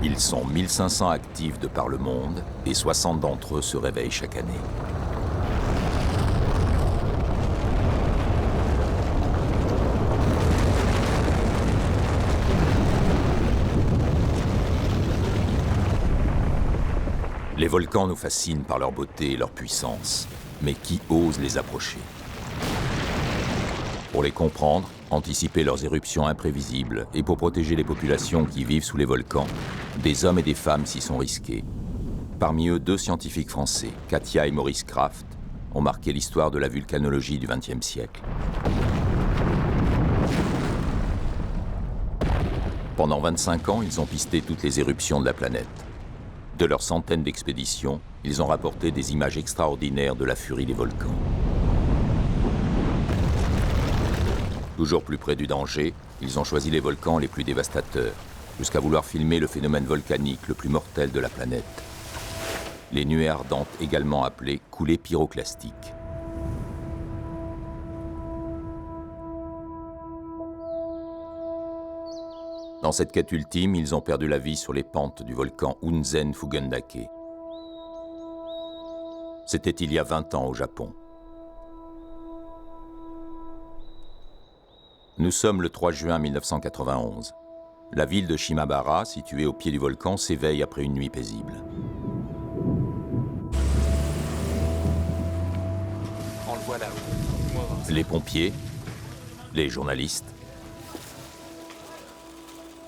Ils sont 1500 actifs de par le monde et 60 d'entre eux se réveillent chaque année. Les volcans nous fascinent par leur beauté et leur puissance, mais qui ose les approcher? Pour les comprendre, anticiper leurs éruptions imprévisibles et pour protéger les populations qui vivent sous les volcans, des hommes et des femmes s'y sont risqués. Parmi eux, 2 scientifiques français, Katia et Maurice Kraft, ont marqué l'histoire de la vulcanologie du XXe siècle. Pendant 25 ans, ils ont pisté toutes les éruptions de la planète. De leurs centaines d'expéditions, ils ont rapporté des images extraordinaires de la furie des volcans. Toujours plus près du danger, ils ont choisi les volcans les plus dévastateurs, jusqu'à vouloir filmer le phénomène volcanique le plus mortel de la planète. Les nuées ardentes, également appelées coulées pyroclastiques. Dans cette quête ultime, ils ont perdu la vie sur les pentes du volcan Unzen Fugendake. C'était il y a 20 ans au Japon. Nous sommes le 3 juin 1991. La ville de Shimabara, située au pied du volcan, s'éveille après une nuit paisible. On le voit là. Les pompiers, les journalistes,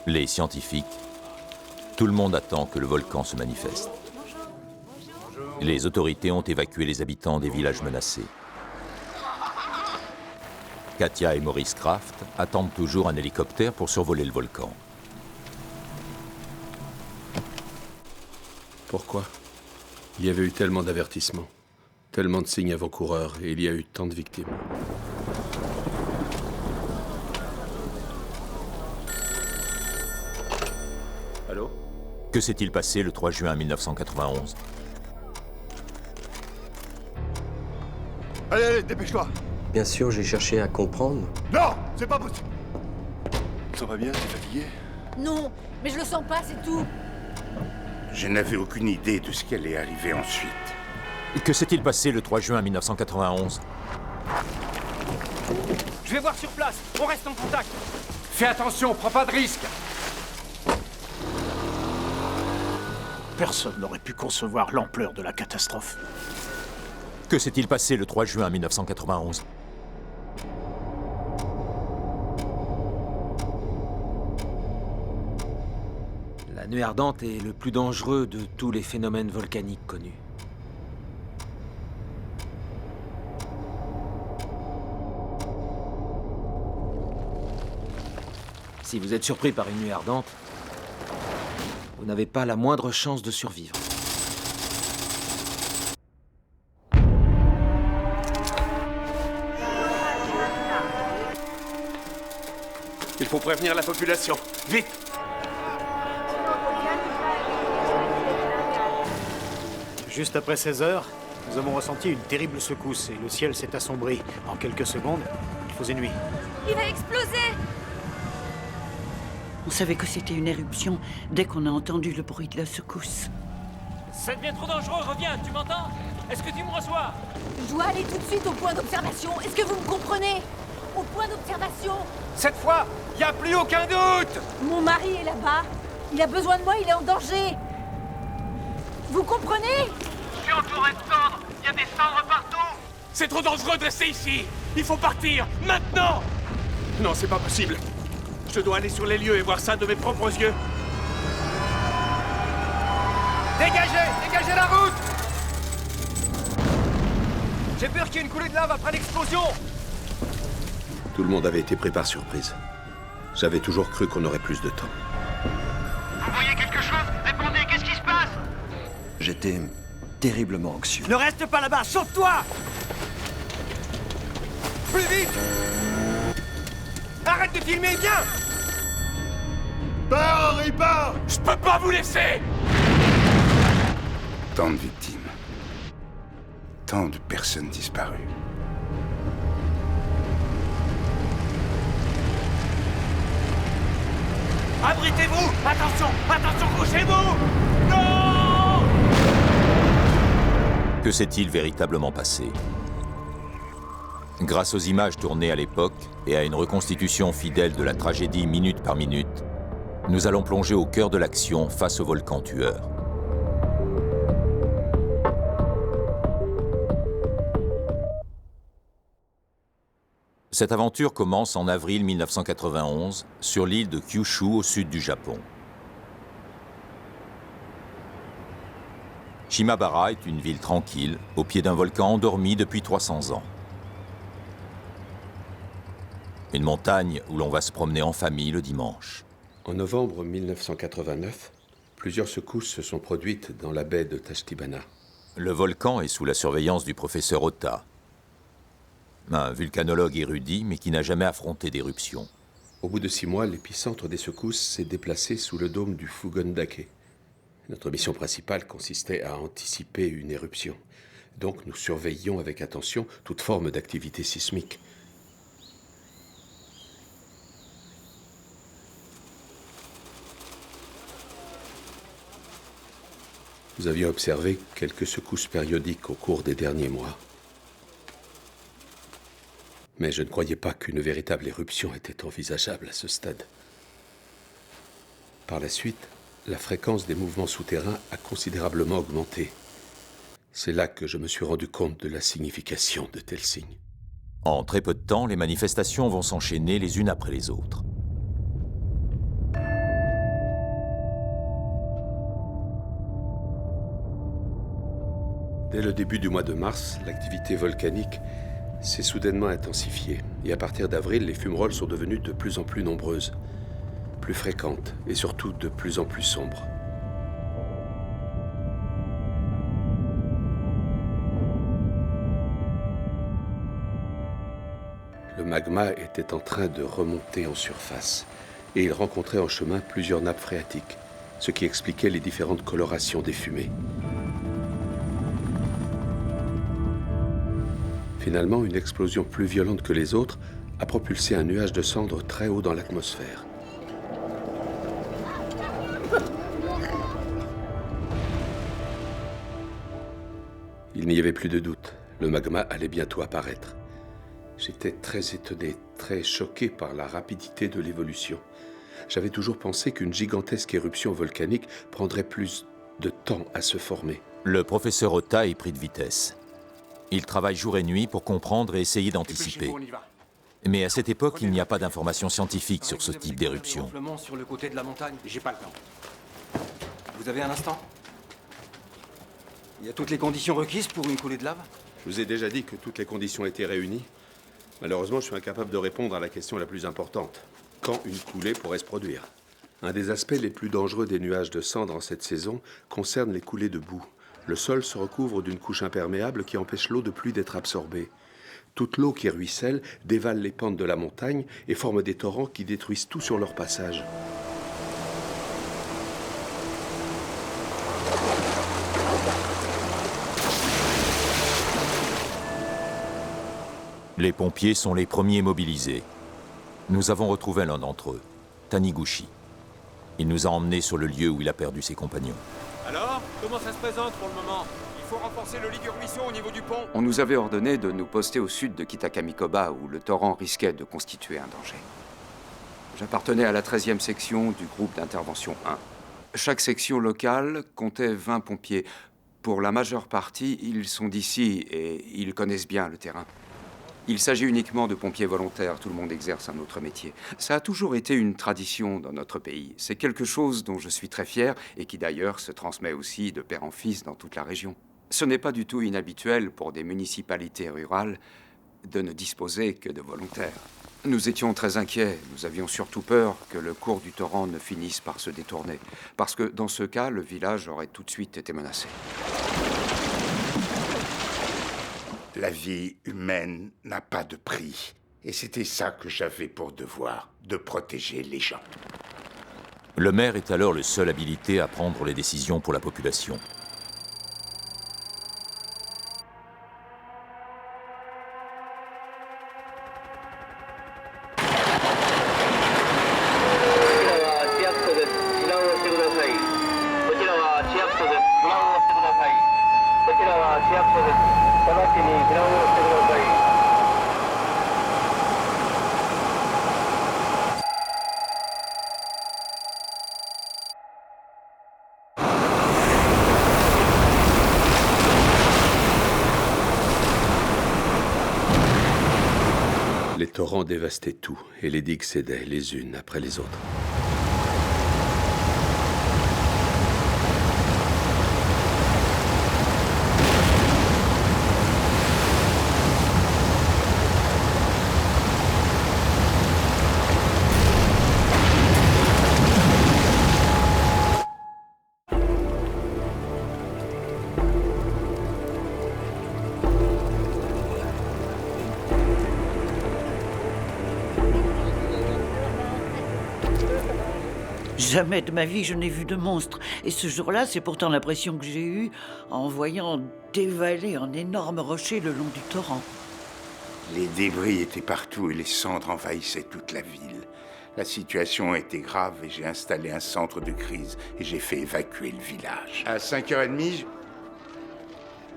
les scientifiques, tout le monde attend que le volcan se manifeste. Les autorités ont évacué les habitants des villages menacés. Katia et Maurice Kraft attendent toujours un hélicoptère pour survoler le volcan. Pourquoi? Il y avait eu tellement d'avertissements, tellement de signes avant-coureurs, et il y a eu tant de victimes. Allô? Que s'est-il passé le 3 juin 1991? Allez, dépêche-toi. Bien sûr, j'ai cherché à comprendre. Non, c'est pas possible. Ça va bien, t'es fatigué? Non, mais je le sens pas, c'est tout. Je n'avais aucune idée de ce qui allait arriver ensuite. Que s'est-il passé le 3 juin 1991? Je vais voir sur place, on reste en contact. Fais attention, prends pas de risques. Personne n'aurait pu concevoir l'ampleur de la catastrophe. Que s'est-il passé le 3 juin 1991? La nuée ardente est le plus dangereux de tous les phénomènes volcaniques connus. Si vous êtes surpris par une nuée ardente, vous n'avez pas la moindre chance de survivre. Il faut prévenir la population. Vite! Juste après 16 heures, nous avons ressenti une terrible secousse et le ciel s'est assombri. En quelques secondes, il faisait nuit. Il va exploser! On savait que c'était une éruption dès qu'on a entendu le bruit de la secousse. Ça devient trop dangereux, reviens, tu m'entends? Est-ce que tu me reçois? Je dois aller tout de suite au point d'observation. Est-ce que vous me comprenez? Au point d'observation. Cette fois, y a plus aucun doute! Mon mari est là-bas. Il a besoin de moi, il est en danger. Vous comprenez? Je suis entouré de cendres, y a des cendres partout! C'est trop dangereux de rester ici! Il faut partir, maintenant! Non, c'est pas possible. Je dois aller sur les lieux et voir ça de mes propres yeux. Dégagez! Dégagez la route! J'ai peur qu'il y ait une coulée de lave après l'explosion! Tout le monde avait été pris par surprise. J'avais toujours cru qu'on aurait plus de temps. Vous voyez quelque chose? Répondez, qu'est-ce qui se passe? J'étais terriblement anxieux. Ne reste pas là-bas, sauve-toi! Plus vite! Arrête de filmer, viens! Pars, Henri, pars! Je peux pas vous laisser! Tant de victimes. Tant de personnes disparues. Abritez-vous! Attention! Attention, couchez-vous! Non! Que s'est-il véritablement passé? Grâce aux images tournées à l'époque et à une reconstitution fidèle de la tragédie minute par minute, nous allons plonger au cœur de l'action face au volcan tueur. Cette aventure commence en avril 1991 sur l'île de Kyushu au sud du Japon. Shimabara est une ville tranquille, au pied d'un volcan endormi depuis 300 ans. Une montagne où l'on va se promener en famille le dimanche. En novembre 1989, plusieurs secousses se sont produites dans la baie de Tachibana. Le volcan est sous la surveillance du professeur Ota, un vulcanologue érudit mais qui n'a jamais affronté d'éruption. Au bout de 6 mois, l'épicentre des secousses s'est déplacé sous le dôme du Fugondake. Notre mission principale consistait à anticiper une éruption. Donc nous surveillions avec attention toute forme d'activité sismique. Nous avions observé quelques secousses périodiques au cours des derniers mois. Mais je ne croyais pas qu'une véritable éruption était envisageable à ce stade. Par la suite, la fréquence des mouvements souterrains a considérablement augmenté. C'est là que je me suis rendu compte de la signification de tels signes. En très peu de temps, les manifestations vont s'enchaîner les unes après les autres. Dès le début du mois de mars, l'activité volcanique s'est soudainement intensifiée. Et à partir d'avril, les fumerolles sont devenues de plus en plus nombreuses, plus fréquentes et surtout de plus en plus sombres. Le magma était en train de remonter en surface et il rencontrait en chemin plusieurs nappes phréatiques, ce qui expliquait les différentes colorations des fumées. Finalement, une explosion plus violente que les autres a propulsé un nuage de cendres très haut dans l'atmosphère. Il n'y avait plus de doute, le magma allait bientôt apparaître. J'étais très étonné, très choqué par la rapidité de l'évolution. J'avais toujours pensé qu'une gigantesque éruption volcanique prendrait plus de temps à se former. Le professeur Ota est pris de vitesse. Il travaille jour et nuit pour comprendre et essayer d'anticiper. Mais à cette époque, il n'y a pas d'informations scientifiques sur ce type d'éruption. Sur le côté de la montagne. J'ai pas le temps. Vous avez un instant? Il y a toutes les conditions requises pour une coulée de lave? Je vous ai déjà dit que toutes les conditions étaient réunies. Malheureusement, je suis incapable de répondre à la question la plus importante. Quand une coulée pourrait se produire? Un des aspects les plus dangereux des nuages de cendres en cette saison concerne les coulées de boue. Le sol se recouvre d'une couche imperméable qui empêche l'eau de pluie d'être absorbée. Toute l'eau qui ruisselle dévale les pentes de la montagne et forme des torrents qui détruisent tout sur leur passage. Les pompiers sont les premiers mobilisés. Nous avons retrouvé l'un d'entre eux, Taniguchi. Il nous a emmenés sur le lieu où il a perdu ses compagnons. Alors, comment ça se présente pour le moment? Il faut renforcer le lit du ruisseau au niveau du pont. On nous avait ordonné de nous poster au sud de Kitakamikoba, où le torrent risquait de constituer un danger. J'appartenais à la 13e section du groupe d'intervention 1. Chaque section locale comptait 20 pompiers. Pour la majeure partie, ils sont d'ici et ils connaissent bien le terrain. Il s'agit uniquement de pompiers volontaires, tout le monde exerce un autre métier. Ça a toujours été une tradition dans notre pays. C'est quelque chose dont je suis très fier et qui d'ailleurs se transmet aussi de père en fils dans toute la région. Ce n'est pas du tout inhabituel pour des municipalités rurales de ne disposer que de volontaires. Nous étions très inquiets, nous avions surtout peur que le cours du torrent ne finisse par se détourner, parce que dans ce cas, le village aurait tout de suite été menacé. La vie humaine n'a pas de prix. Et c'était ça que j'avais pour devoir, de protéger les gens. Le maire est alors le seul habilité à prendre les décisions pour la population. torrent dévastait tout, et les digues cédaient les unes après les autres. Jamais de ma vie je n'ai vu de monstre. Et ce jour-là, c'est pourtant l'impression que j'ai eue en voyant dévaler un énorme rocher le long du torrent. Les débris étaient partout et les cendres envahissaient toute la ville. La situation était grave et j'ai installé un centre de crise et j'ai fait évacuer le village. À 5h30,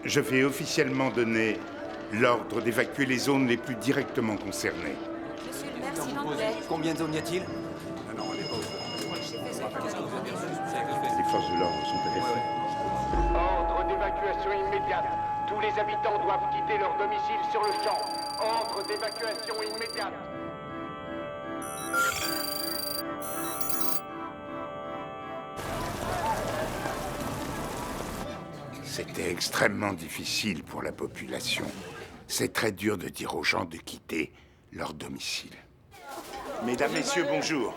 je vais officiellement donner l'ordre d'évacuer les zones les plus directement concernées. Monsieur le maire, s'il vous plaît. Combien de zones y a-t-il? Les forces de l'ordre sont agressées. Ordre d'évacuation immédiate. Tous les habitants doivent quitter leur domicile sur le champ. Ordre d'évacuation immédiate. C'était extrêmement difficile pour la population. C'est très dur de dire aux gens de quitter leur domicile. Mesdames, Messieurs, bonjour.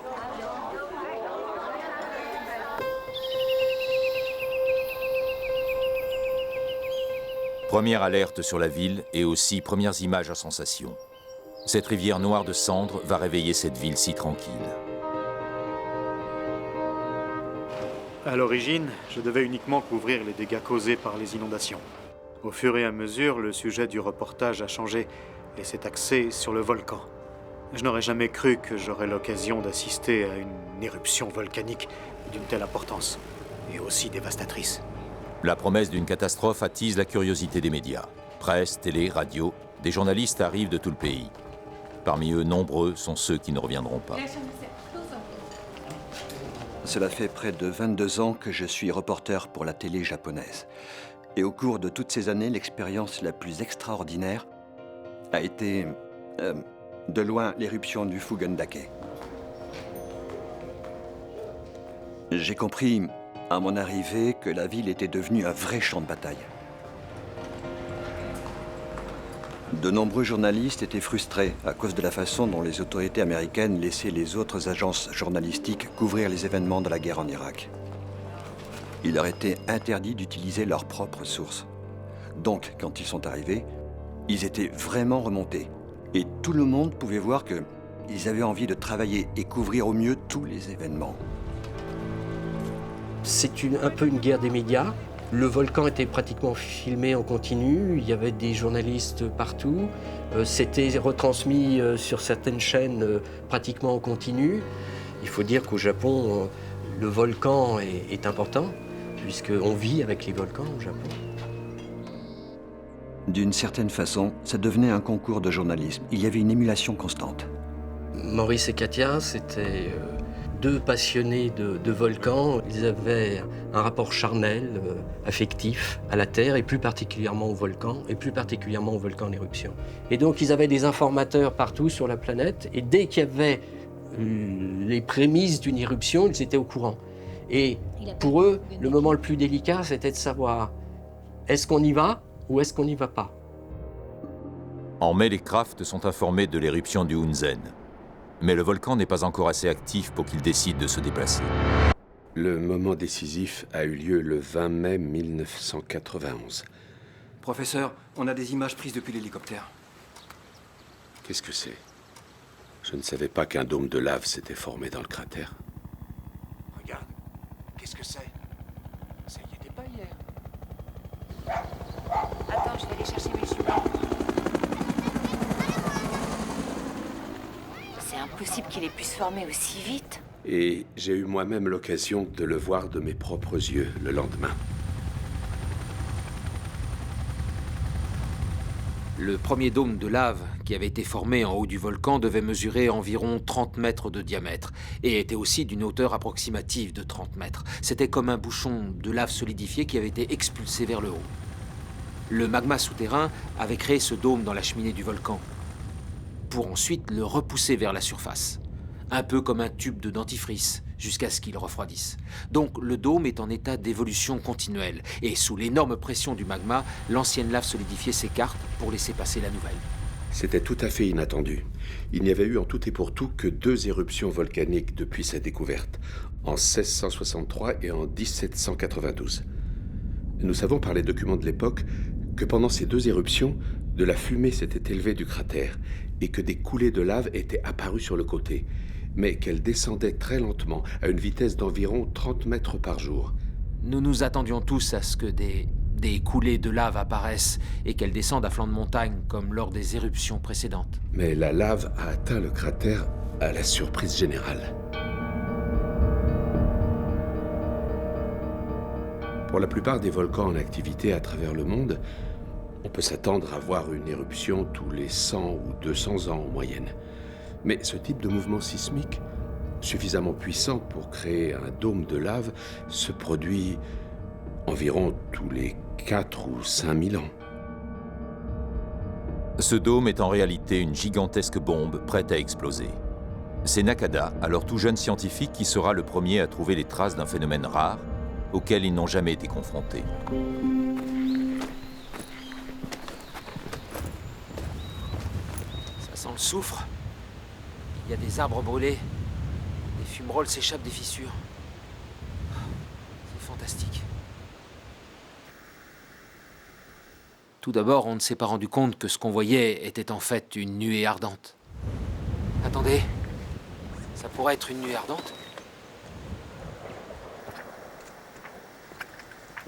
Première alerte sur la ville et aussi premières images à sensation. Cette rivière noire de cendres va réveiller cette ville si tranquille. À l'origine, je devais uniquement couvrir les dégâts causés par les inondations. Au fur et à mesure, le sujet du reportage a changé et s'est axé sur le volcan. Je n'aurais jamais cru que j'aurais l'occasion d'assister à une éruption volcanique d'une telle importance et aussi dévastatrice. La promesse d'une catastrophe attise la curiosité des médias. Presse, télé, radio, des journalistes arrivent de tout le pays. Parmi eux, nombreux sont ceux qui ne reviendront pas. Cela fait près de 22 ans que je suis reporter pour la télé japonaise. Et au cours de toutes ces années, l'expérience la plus extraordinaire a été, de loin, l'éruption du Fugendake. J'ai compris, à mon arrivée, que la ville était devenue un vrai champ de bataille. De nombreux journalistes étaient frustrés à cause de la façon dont les autorités américaines laissaient les autres agences journalistiques couvrir les événements de la guerre en Irak. Il leur était interdit d'utiliser leurs propres sources. Donc, quand ils sont arrivés, ils étaient vraiment remontés. Et tout le monde pouvait voir qu'ils avaient envie de travailler et couvrir au mieux tous les événements. C'est un peu une guerre des médias. Le volcan était pratiquement filmé en continu, il y avait des journalistes partout, c'était retransmis sur certaines chaînes pratiquement en continu. Il faut dire qu'au Japon, le volcan est important, puisqu'on vit avec les volcans au Japon. D'une certaine façon, ça devenait un concours de journalisme. Il y avait une émulation constante. Maurice et Katia, c'était deux passionnés de volcans. Ils avaient un rapport charnel, affectif à la Terre, et plus particulièrement au volcan, en éruption. Et donc ils avaient des informateurs partout sur la planète, et dès qu'il y avait les prémices d'une éruption, ils étaient au courant. Et pour eux, le moment le plus délicat, c'était de savoir, est-ce qu'on y va ou est-ce qu'on n'y va pas? En mai, les Kraft sont informés de l'éruption du Hunzen. Mais le volcan n'est pas encore assez actif pour qu'ils décident de se déplacer. Le moment décisif a eu lieu le 20 mai 1991. Professeur, on a des images prises depuis l'hélicoptère. Qu'est-ce que c'est? Je ne savais pas qu'un dôme de lave s'était formé dans le cratère. Regarde, qu'est-ce que c'est? Ça y était pas hier. Attends, je vais aller chercher mes juments. C'est impossible qu'il ait pu se former aussi vite. Et j'ai eu moi-même l'occasion de le voir de mes propres yeux le lendemain. Le premier dôme de lave qui avait été formé en haut du volcan devait mesurer environ 30 mètres de diamètre et était aussi d'une hauteur approximative de 30 mètres. C'était comme un bouchon de lave solidifiée qui avait été expulsé vers le haut. Le magma souterrain avait créé ce dôme dans la cheminée du volcan. pour ensuite le repousser vers la surface. Un peu comme un tube de dentifrice, jusqu'à ce qu'il refroidisse. Donc le dôme est en état d'évolution continuelle, et sous l'énorme pression du magma, l'ancienne lave solidifiée s'écarte pour laisser passer la nouvelle. C'était tout à fait inattendu. Il n'y avait eu en tout et pour tout que 2 éruptions volcaniques depuis sa découverte, en 1663 et en 1792. Nous savons par les documents de l'époque que pendant ces 2 éruptions, de la fumée s'était élevée du cratère et que des coulées de lave étaient apparues sur le côté, mais qu'elles descendaient très lentement, à une vitesse d'environ 30 mètres par jour. Nous nous attendions tous à ce que des coulées de lave apparaissent et qu'elles descendent à flanc de montagne, comme lors des éruptions précédentes. Mais la lave a atteint le cratère à la surprise générale. Pour la plupart des volcans en activité à travers le monde, on peut s'attendre à voir une éruption tous les 100 ou 200 ans en moyenne. Mais ce type de mouvement sismique, suffisamment puissant pour créer un dôme de lave, se produit environ tous les 4 ou 5 000 ans. Ce dôme est en réalité une gigantesque bombe prête à exploser. C'est Nakada, alors tout jeune scientifique, qui sera le premier à trouver les traces d'un phénomène rare auquel ils n'ont jamais été confrontés. Ça sent le soufre. Il y a des arbres brûlés. Des fumerolles s'échappent des fissures. C'est fantastique. Tout d'abord, on ne s'est pas rendu compte que ce qu'on voyait était en fait une nuée ardente. Attendez, ça pourrait être une nuée ardente ?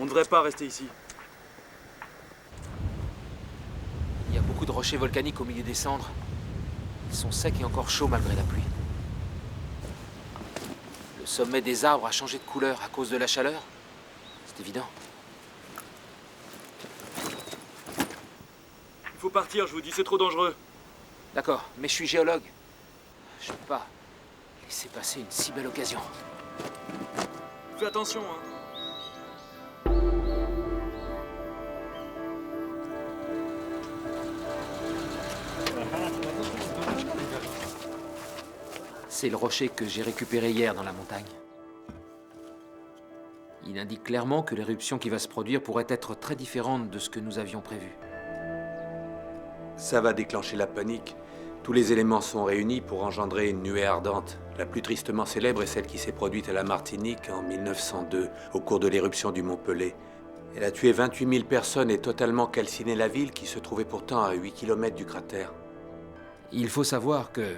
On ne devrait pas rester ici. Il y a beaucoup de rochers volcaniques au milieu des cendres. Ils sont secs et encore chauds malgré la pluie. Le sommet des arbres a changé de couleur à cause de la chaleur. C'est évident. Il faut partir, je vous dis, c'est trop dangereux. D'accord, mais je suis géologue. Je ne peux pas laisser passer une si belle occasion. Fais attention, hein. C'est le rocher que j'ai récupéré hier dans la montagne. Il indique clairement que l'éruption qui va se produire pourrait être très différente de ce que nous avions prévu. Ça va déclencher la panique. Tous les éléments sont réunis pour engendrer une nuée ardente. La plus tristement célèbre est celle qui s'est produite à la Martinique en 1902, au cours de l'éruption du Mont Pelé. Elle a tué 28 000 personnes et totalement calciné la ville qui se trouvait pourtant à 8 km du cratère. Il faut savoir que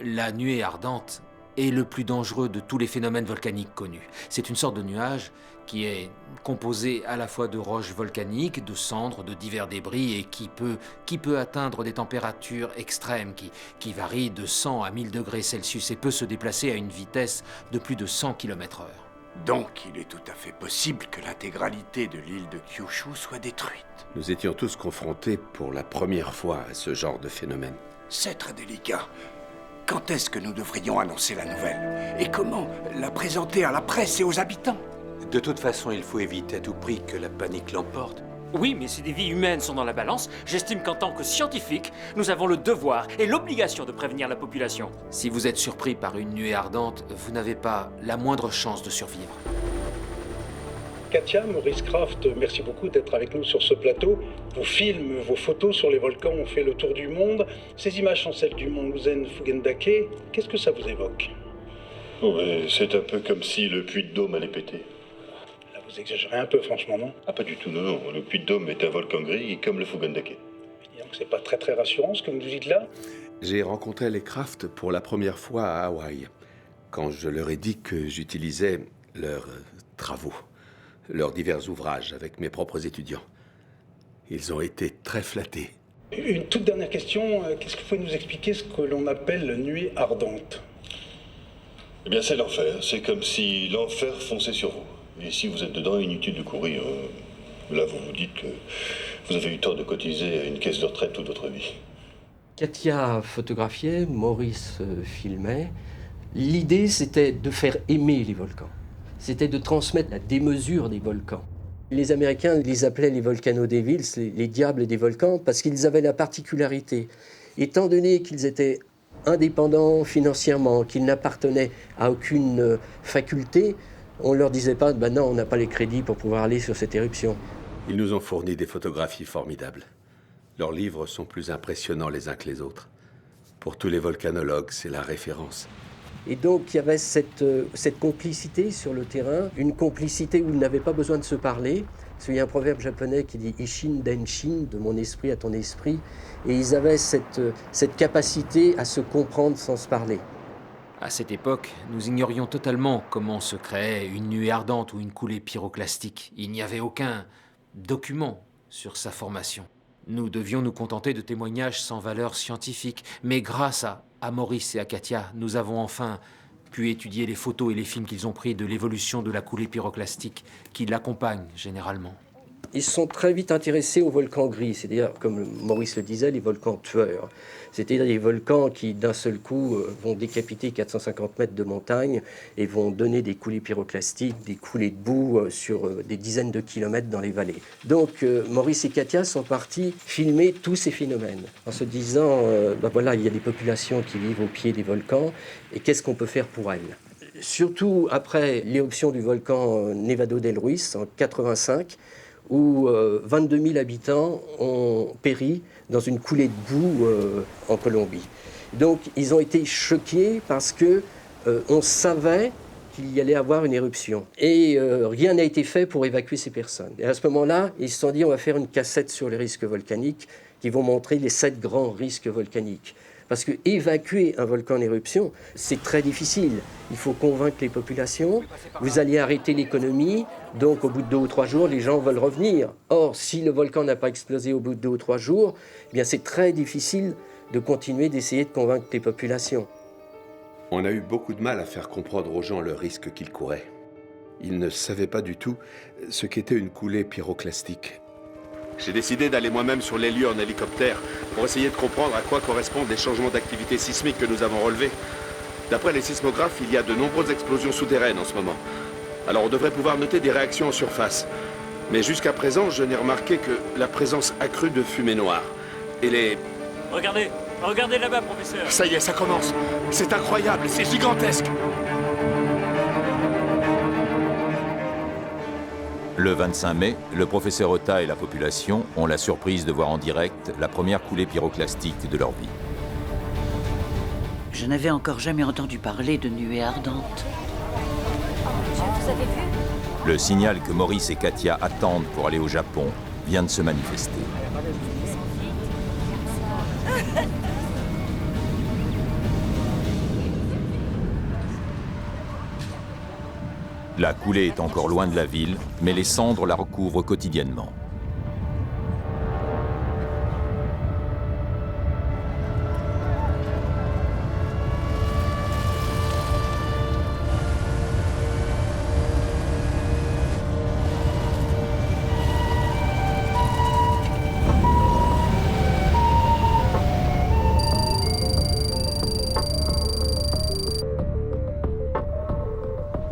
la nuée ardente est le plus dangereux de tous les phénomènes volcaniques connus. C'est une sorte de nuage qui est composé à la fois de roches volcaniques, de cendres, de divers débris et qui peut atteindre des températures extrêmes qui varient de 100 à 1000 degrés Celsius et peut se déplacer à une vitesse de plus de 100 km/h. Donc il est tout à fait possible que l'intégralité de l'île de Kyushu soit détruite. Nous étions tous confrontés pour la première fois à ce genre de phénomène. C'est très délicat. Quand est-ce que nous devrions annoncer la nouvelle? Et comment la présenter à la presse et aux habitants? De toute façon, il faut éviter à tout prix que la panique l'emporte. Oui, mais si des vies humaines sont dans la balance, j'estime qu'en tant que scientifiques, nous avons le devoir et l'obligation de prévenir la population. Si vous êtes surpris par une nuée ardente, vous n'avez pas la moindre chance de survivre. Katia, Maurice Kraft, merci beaucoup d'être avec nous sur ce plateau. Vos films, vos photos sur les volcans ont fait le tour du monde. Ces images sont celles du mont Luzen-Fugendake. Qu'est-ce que ça vous évoque? Ouais, c'est un peu comme si le puits de Dôme allait péter. Là, vous exagérez un peu, franchement, non? Ah, pas du tout, non. Le puits de Dôme est un volcan gris comme le Fugendake. Donc c'est pas très rassurant ce que vous nous dites là? J'ai rencontré les Kraft pour la première fois à Hawaï, quand je leur ai dit que j'utilisais leurs travaux, leurs divers ouvrages avec mes propres étudiants. Ils ont été très flattés. Une toute dernière question. Qu'est-ce que vous pouvez nous expliquer ce que l'on appelle la nuée ardente? Eh bien, c'est l'enfer. C'est comme si l'enfer fonçait sur vous. Et si vous êtes dedans, inutile de courir. Là, vous vous dites que vous avez eu tort de cotiser à une caisse de retraite toute votre vie. Katia photographiait, Maurice filmait. L'idée, c'était de faire aimer les volcans. C'était de transmettre la démesure des volcans. Les Américains les appelaient les volcanoes devils, les diables des volcans, parce qu'ils avaient la particularité Étant donné qu'ils étaient indépendants financièrement, qu'ils n'appartenaient à aucune faculté, on ne leur disait pas, ben non, on n'a pas les crédits pour pouvoir aller sur cette éruption. Ils nous ont fourni des photographies formidables. Leurs livres sont plus impressionnants les uns que les autres. Pour tous les volcanologues, c'est la référence. Et donc, il y avait cette complicité sur le terrain, une complicité où ils n'avaient pas besoin de se parler. Parce qu'il y a un proverbe japonais qui dit « Ishin denshin », de mon esprit à ton esprit. Et ils avaient cette capacité à se comprendre sans se parler. À cette époque, nous ignorions totalement comment se créait une nuée ardente ou une coulée pyroclastique. Il n'y avait aucun document sur sa formation. Nous devions nous contenter de témoignages sans valeur scientifique. Mais grâce à Maurice et à Katia, nous avons enfin pu étudier les photos et les films qu'ils ont pris de l'évolution de la coulée pyroclastique qui l'accompagne généralement. Ils se sont très vite intéressés aux volcans gris, c'est-à-dire, comme Maurice le disait, les volcans tueurs. C'est-à-dire des volcans qui, d'un seul coup, vont décapiter 450 mètres de montagne et vont donner des coulées pyroclastiques, des coulées de boue sur des dizaines de kilomètres dans les vallées. Donc, Maurice et Katia sont partis filmer tous ces phénomènes, en se disant, ben voilà, il y a des populations qui vivent au pied des volcans, et qu'est-ce qu'on peut faire pour elles ? Surtout après l'éruption du volcan Nevado del Ruiz en 85, où 22 000 habitants ont péri dans une coulée de boue en Colombie. Donc ils ont été choqués parce que on savait qu'il y allait avoir une éruption. Et rien n'a été fait pour évacuer ces personnes. Et à ce moment-là, ils se sont dit on va faire une cassette sur les risques volcaniques qui vont montrer les 7 grands risques volcaniques. Parce que évacuer un volcan en éruption, c'est très difficile. Il faut convaincre les populations, vous allez arrêter l'économie, donc au bout de 2 ou 3 jours, les gens veulent revenir. Or, si le volcan n'a pas explosé au bout de 2 ou 3 jours, eh bien c'est très difficile de continuer d'essayer de convaincre les populations. On a eu beaucoup de mal à faire comprendre aux gens le risque qu'ils couraient. Ils ne savaient pas du tout ce qu'était une coulée pyroclastique. J'ai décidé d'aller moi-même sur les lieux en hélicoptère pour essayer de comprendre à quoi correspondent les changements d'activité sismique que nous avons relevés. D'après les sismographes, il y a de nombreuses explosions souterraines en ce moment. Alors on devrait pouvoir noter des réactions en surface. Mais jusqu'à présent, je n'ai remarqué que la présence accrue de fumée noire. Et les... Regardez là-bas, professeur. Ça y est, ça commence. C'est incroyable, c'est gigantesque. Le 25 mai, le professeur Ota et la population ont la surprise de voir en direct la première coulée pyroclastique de leur vie. Je n'avais encore jamais entendu parler de nuée ardente. Vous avez vu ? Le signal que Maurice et Katia attendent pour aller au Japon vient de se manifester. La coulée est encore loin de la ville, mais les cendres la recouvrent quotidiennement.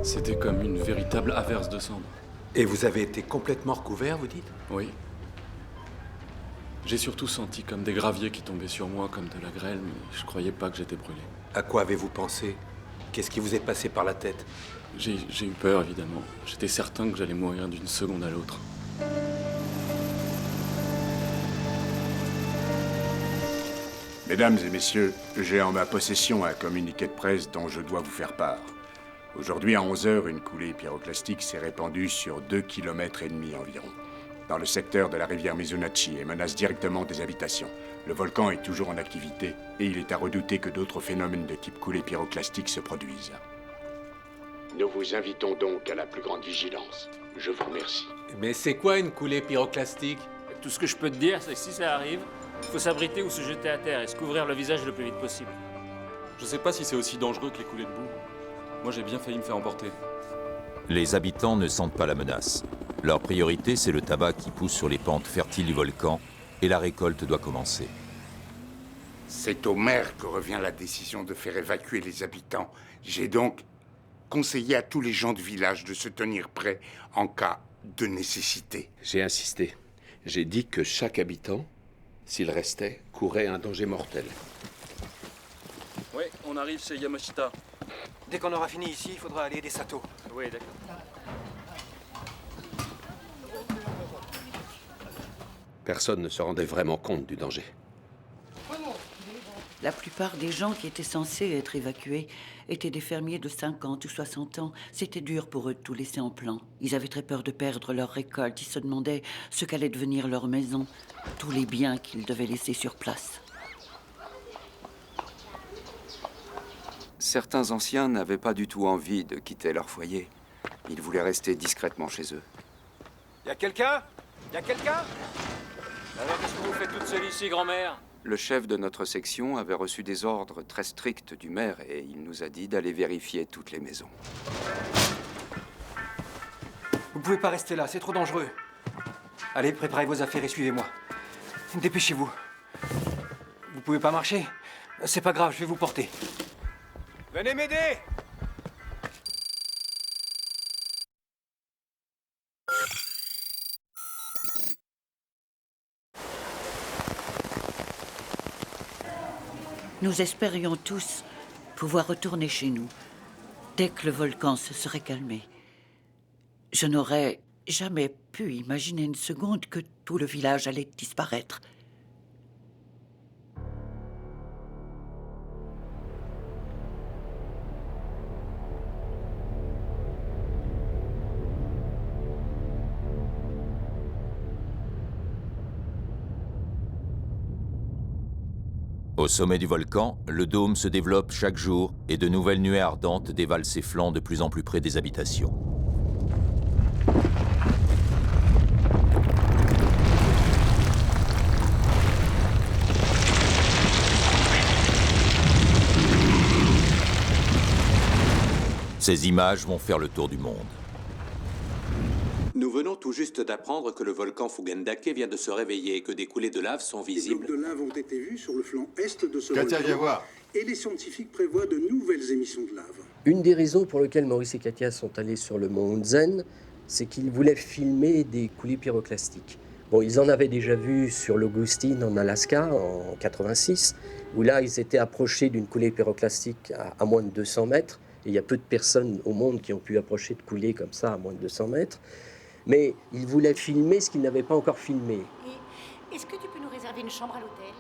C'était comme une véritable averse de cendres. Et vous avez été complètement recouvert, vous dites? Oui. J'ai surtout senti comme des graviers qui tombaient sur moi, comme de la grêle, mais je croyais pas que j'étais brûlé. À quoi avez-vous pensé? Qu'est-ce qui vous est passé par la tête? J'ai eu peur, évidemment. J'étais certain que j'allais mourir d'une seconde à l'autre. Mesdames et messieurs, j'ai en ma possession un communiqué de presse dont je dois vous faire part. Aujourd'hui, à 11 h, une coulée pyroclastique s'est répandue sur 2,5 km environ, dans le secteur de la rivière Mizunachi et menace directement des habitations. Le volcan est toujours en activité et il est à redouter que d'autres phénomènes de type coulée pyroclastique se produisent. Nous vous invitons donc à la plus grande vigilance. Je vous remercie. Mais c'est quoi une coulée pyroclastique? Tout ce que je peux te dire, c'est que si ça arrive, il faut s'abriter ou se jeter à terre et se couvrir le visage le plus vite possible. Je sais pas si c'est aussi dangereux que les coulées de boue. Moi, j'ai bien failli me faire emporter. Les habitants ne sentent pas la menace. Leur priorité, c'est le tabac qui pousse sur les pentes fertiles du volcan et la récolte doit commencer. C'est au maire que revient la décision de faire évacuer les habitants. J'ai donc conseillé à tous les gens du village de se tenir prêts en cas de nécessité. J'ai insisté. J'ai dit que chaque habitant, s'il restait, courait un danger mortel. Oui, on arrive, c'est Yamashita. Dès qu'on aura fini ici, il faudra aller aider Sato. Oui, d'accord. Personne ne se rendait vraiment compte du danger. La plupart des gens qui étaient censés être évacués étaient des fermiers de 50 ou 60 ans. C'était dur pour eux de tout laisser en plan. Ils avaient très peur de perdre leur récolte. Ils se demandaient ce qu'allait devenir leur maison, tous les biens qu'ils devaient laisser sur place. Certains anciens n'avaient pas du tout envie de quitter leur foyer. Ils voulaient rester discrètement chez eux. Y a quelqu'un? Y a quelqu'un? Alors qu'est-ce que vous faites toute seule ici, grand-mère? Le chef de notre section avait reçu des ordres très stricts du maire et il nous a dit d'aller vérifier toutes les maisons. Vous pouvez pas rester là, c'est trop dangereux. Allez, préparez vos affaires et suivez-moi. Dépêchez-vous. Vous pouvez pas marcher? C'est pas grave, je vais vous porter. Venez m'aider! Nous espérions tous pouvoir retourner chez nous dès que le volcan se serait calmé. Je n'aurais jamais pu imaginer une seconde que tout le village allait disparaître. Au sommet du volcan, le dôme se développe chaque jour et de nouvelles nuées ardentes dévalent ses flancs de plus en plus près des habitations. Ces images vont faire le tour du monde. Nous venons tout juste d'apprendre que le volcan Fugendake vient de se réveiller et que des coulées de lave sont visibles. Des blocs de lave ont été vus sur le flanc est de ce Katia, volcan. viens voir. Et les scientifiques prévoient de nouvelles émissions de lave. Une des raisons pour lesquelles Maurice et Katia sont allés sur le mont Hunzen, c'est qu'ils voulaient filmer des coulées pyroclastiques. Bon, ils en avaient déjà vu sur l'Augustine en Alaska en 86, où là, ils étaient approchés d'une coulée pyroclastique à moins de 200 mètres. Et il y a peu de personnes au monde qui ont pu approcher de coulées comme ça à moins de 200 mètres. Mais ils voulaient filmer ce qu'ils n'avaient pas encore filmé. Et est-ce que tu peux nous réserver une chambre à l'hôtel?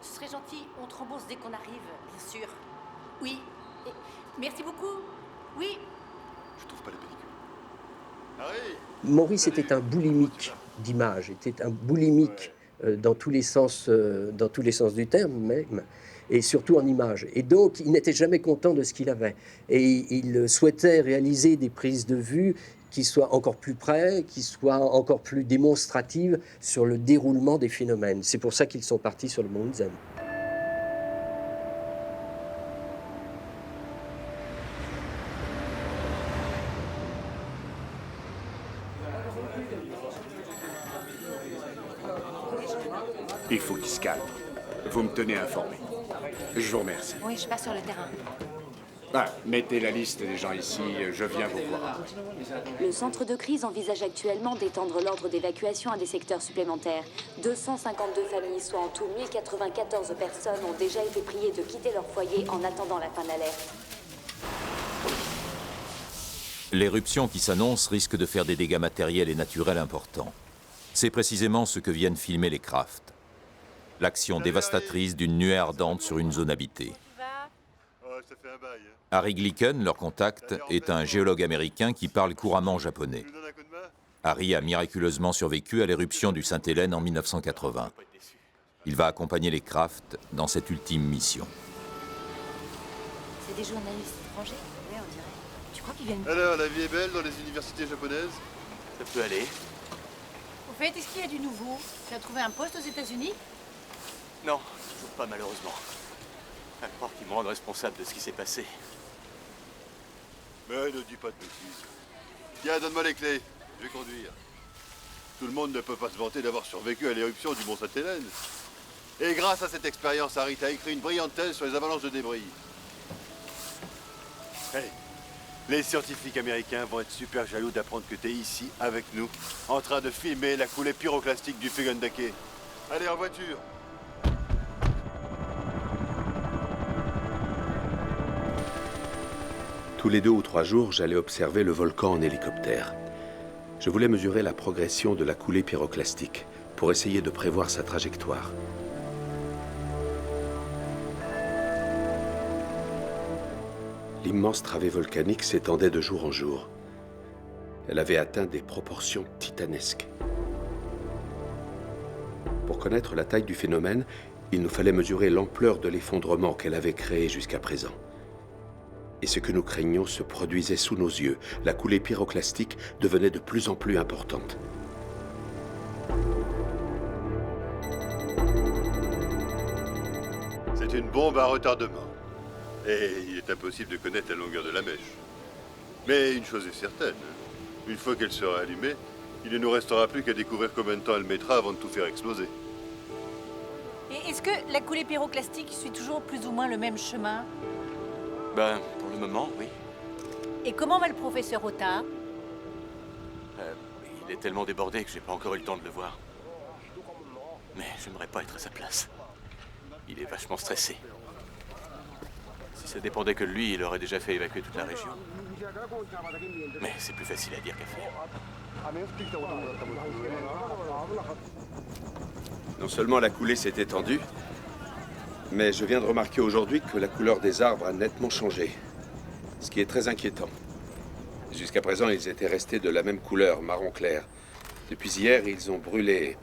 Ce serait gentil, on te rembourse dès qu'on arrive, bien sûr. Oui. Et merci beaucoup. Oui. Je trouve pas la pellicule. Harry! Maurice était un boulimique d'images, était un boulimique dans tous les sens du terme même, et surtout en images. Et donc, il n'était jamais content de ce qu'il avait. Et il souhaitait réaliser des prises de vue qui soient encore plus près, qui soient encore plus démonstratives sur le déroulement des phénomènes. C'est pour ça qu'ils sont partis sur le mont Hunzen. Il faut qu'il se calme. Vous me tenez informé. Je vous remercie. Oui, je passe sur le terrain. Ah, mettez la liste des gens ici, je viens vous voir. Le centre de crise envisage actuellement d'étendre l'ordre d'évacuation à des secteurs supplémentaires. 252 familles, soit en tout 1094 personnes, ont déjà été priées de quitter leur foyer en attendant la fin de l'alerte. L'éruption qui s'annonce risque de faire des dégâts matériels et naturels importants. C'est précisément ce que viennent filmer les Kraft. L'action dévastatrice d'une nuée ardente sur une zone habitée. Harry Glicken, leur contact, est un géologue américain qui parle couramment japonais. Harry a miraculeusement survécu à l'éruption du Sainte-Hélène en 1980. Il va accompagner les Kraft dans cette ultime mission. C'est des journalistes étrangers? Oui, on dirait. Tu crois qu'ils viennent... Alors, la vie est belle dans les universités japonaises? Ça peut aller. Au fait, est-ce qu'il y a du nouveau? Tu as trouvé un poste aux États-Unis? Non, toujours pas malheureusement. À croire qu'ils me rendent responsable de ce qui s'est passé. Mais ne dis pas de bêtises. Tiens, donne-moi les clés. Je vais conduire. Tout le monde ne peut pas se vanter d'avoir survécu à l'éruption du mont Sainte-Hélène. Et grâce à cette expérience, Harry, t'as écrit une brillante thèse sur les avalanches de débris. Hey, les scientifiques américains vont être super jaloux d'apprendre que t'es ici, avec nous, en train de filmer la coulée pyroclastique du Fugendake. Allez, en voiture. Tous les 2 ou 3 jours, j'allais observer le volcan en hélicoptère. Je voulais mesurer la progression de la coulée pyroclastique pour essayer de prévoir sa trajectoire. L'immense travée volcanique s'étendait de jour en jour. Elle avait atteint des proportions titanesques. Pour connaître la taille du phénomène, il nous fallait mesurer l'ampleur de l'effondrement qu'elle avait créé jusqu'à présent. Et ce que nous craignions se produisait sous nos yeux. La coulée pyroclastique devenait de plus en plus importante. C'est une bombe à retardement. Et il est impossible de connaître la longueur de la mèche. Mais une chose est certaine. Une fois qu'elle sera allumée, il ne nous restera plus qu'à découvrir combien de temps elle mettra avant de tout faire exploser. Et est-ce que la coulée pyroclastique suit toujours plus ou moins le même chemin? Ben, pour le moment, oui. Et comment va le professeur Ota? Il est tellement débordé que j'ai pas encore eu le temps de le voir. Mais j'aimerais pas être à sa place. Il est vachement stressé. Si ça dépendait que de lui, il aurait déjà fait évacuer toute la région. Mais c'est plus facile à dire qu'à faire. Non seulement la coulée s'est étendue, mais je viens de remarquer aujourd'hui que la couleur des arbres a nettement changé. Ce qui est très inquiétant. Jusqu'à présent, ils étaient restés de la même couleur, marron clair. Depuis hier, ils ont brûlé.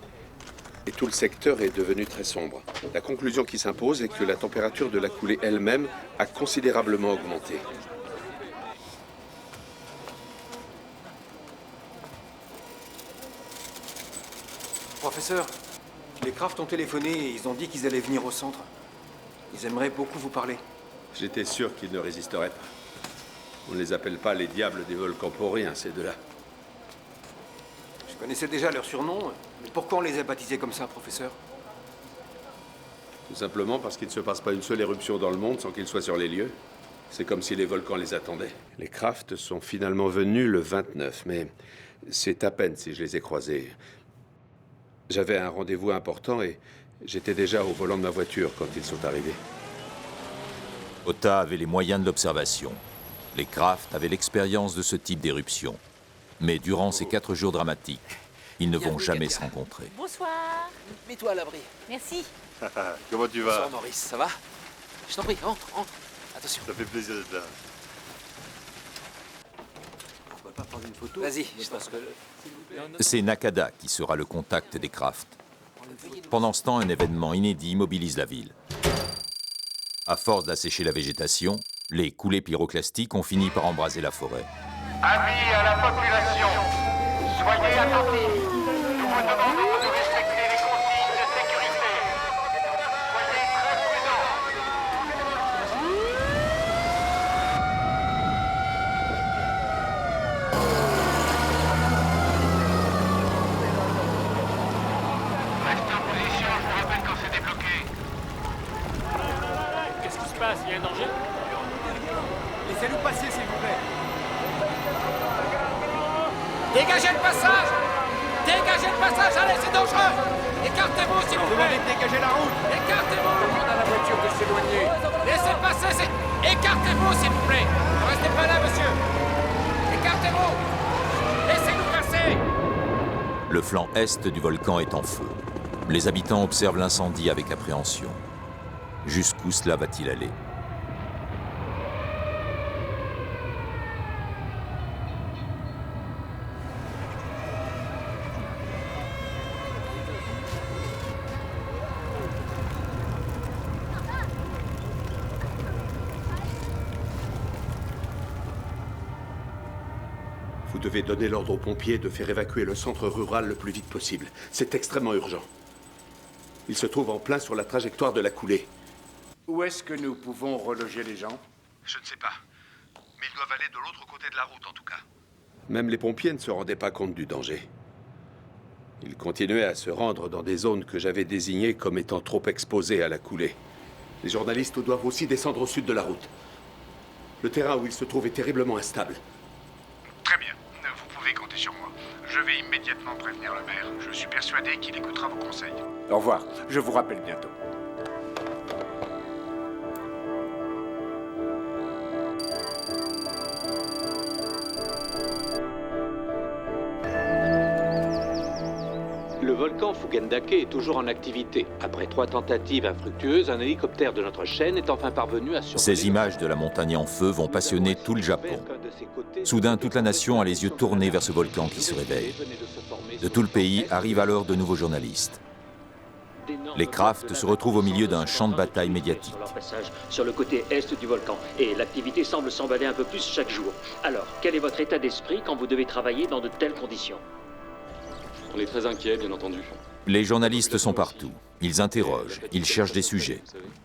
Et tout le secteur est devenu très sombre. La conclusion qui s'impose est que la température de la coulée elle-même a considérablement augmenté. Professeur, les Kraft ont téléphoné et ils ont dit qu'ils allaient venir au centre. Ils aimeraient beaucoup vous parler. J'étais sûr qu'ils ne résisteraient pas. On ne les appelle pas les diables des volcans pour rien, ces deux-là. Je connaissais déjà leur surnom, mais pourquoi on les a baptisés comme ça, professeur? Tout simplement parce qu'il ne se passe pas une seule éruption dans le monde sans qu'ils soient sur les lieux. C'est comme si les volcans les attendaient. Les Kraft sont finalement venus le 29, mais c'est à peine si je les ai croisés. J'avais un rendez-vous important et j'étais déjà au volant de ma voiture quand ils sont arrivés. Ota avait les moyens de l'observation. Les Kraft avaient l'expérience de ce type d'éruption. Mais durant ces 4 jours dramatiques, ils ne vont jamais se rencontrer. Bonsoir. Mets-toi à l'abri. Merci. Comment tu vas? Bonsoir Maurice, ça va? Je t'en prie, entre. Attention. Ça fait plaisir d'être là. On peut pas prendre une photo? Vas-y, C'est Nakada qui sera le contact des Kraft. Pendant ce temps, un événement inédit mobilise la ville. À force d'assécher la végétation, les coulées pyroclastiques ont fini par embraser la forêt. Avis à la population. Soyez attentifs. Nous vous demandons de respecter les consignes de sécurité. Soyez très prudents. Restez en position, je vous rappelle quand c'est débloqué. Qu'est-ce qui se passe? Il y a un danger? Laissez-nous passer, s'il vous plaît. Dégagez le passage! Dégagez le passage, allez, c'est dangereux! Écartez-vous, s'il vous plaît! Dégagez la route! Écartez-vous! On a la voiture de s'éloigner! Laissez passer, c'est... Écartez-vous, s'il vous plaît! Ne restez pas là, monsieur! Écartez-vous! Laissez-nous passer! Le flanc est du volcan est en feu. Les habitants observent l'incendie avec appréhension. Jusqu'où cela va-t-il aller? Vous devez donner l'ordre aux pompiers de faire évacuer le centre rural le plus vite possible. C'est extrêmement urgent. Il se trouve en plein sur la trajectoire de la coulée. Où est-ce que nous pouvons reloger les gens? Je ne sais pas. Mais ils doivent aller de l'autre côté de la route, en tout cas. Même les pompiers ne se rendaient pas compte du danger. Ils continuaient à se rendre dans des zones que j'avais désignées comme étant trop exposées à la coulée. Les journalistes doivent aussi descendre au sud de la route. Le terrain où ils se trouvent est terriblement instable. Très bien. Vous pouvez compter sur moi. Je vais immédiatement prévenir le maire. Je suis persuadé qu'il écoutera vos conseils. Au revoir. Je vous rappelle bientôt. volcan Fugandake est toujours en activité. Après 3 tentatives infructueuses, un hélicoptère de notre chaîne est enfin parvenu à survoler... Ces images de la montagne en feu vont passionner tout le Japon. Soudain, toute la nation a les yeux tournés vers ce volcan qui se réveille. De tout le pays arrivent alors de nouveaux journalistes. Les Kraft se retrouvent au milieu d'un champ de bataille médiatique. Leur passage sur le côté est du volcan, et l'activité semble s'emballer un peu plus chaque jour. Alors, quel est votre état d'esprit quand vous devez travailler dans de telles conditions? On est très inquiets, bien entendu. Les journalistes sont partout. Ils interrogent, ils cherchent des sujets.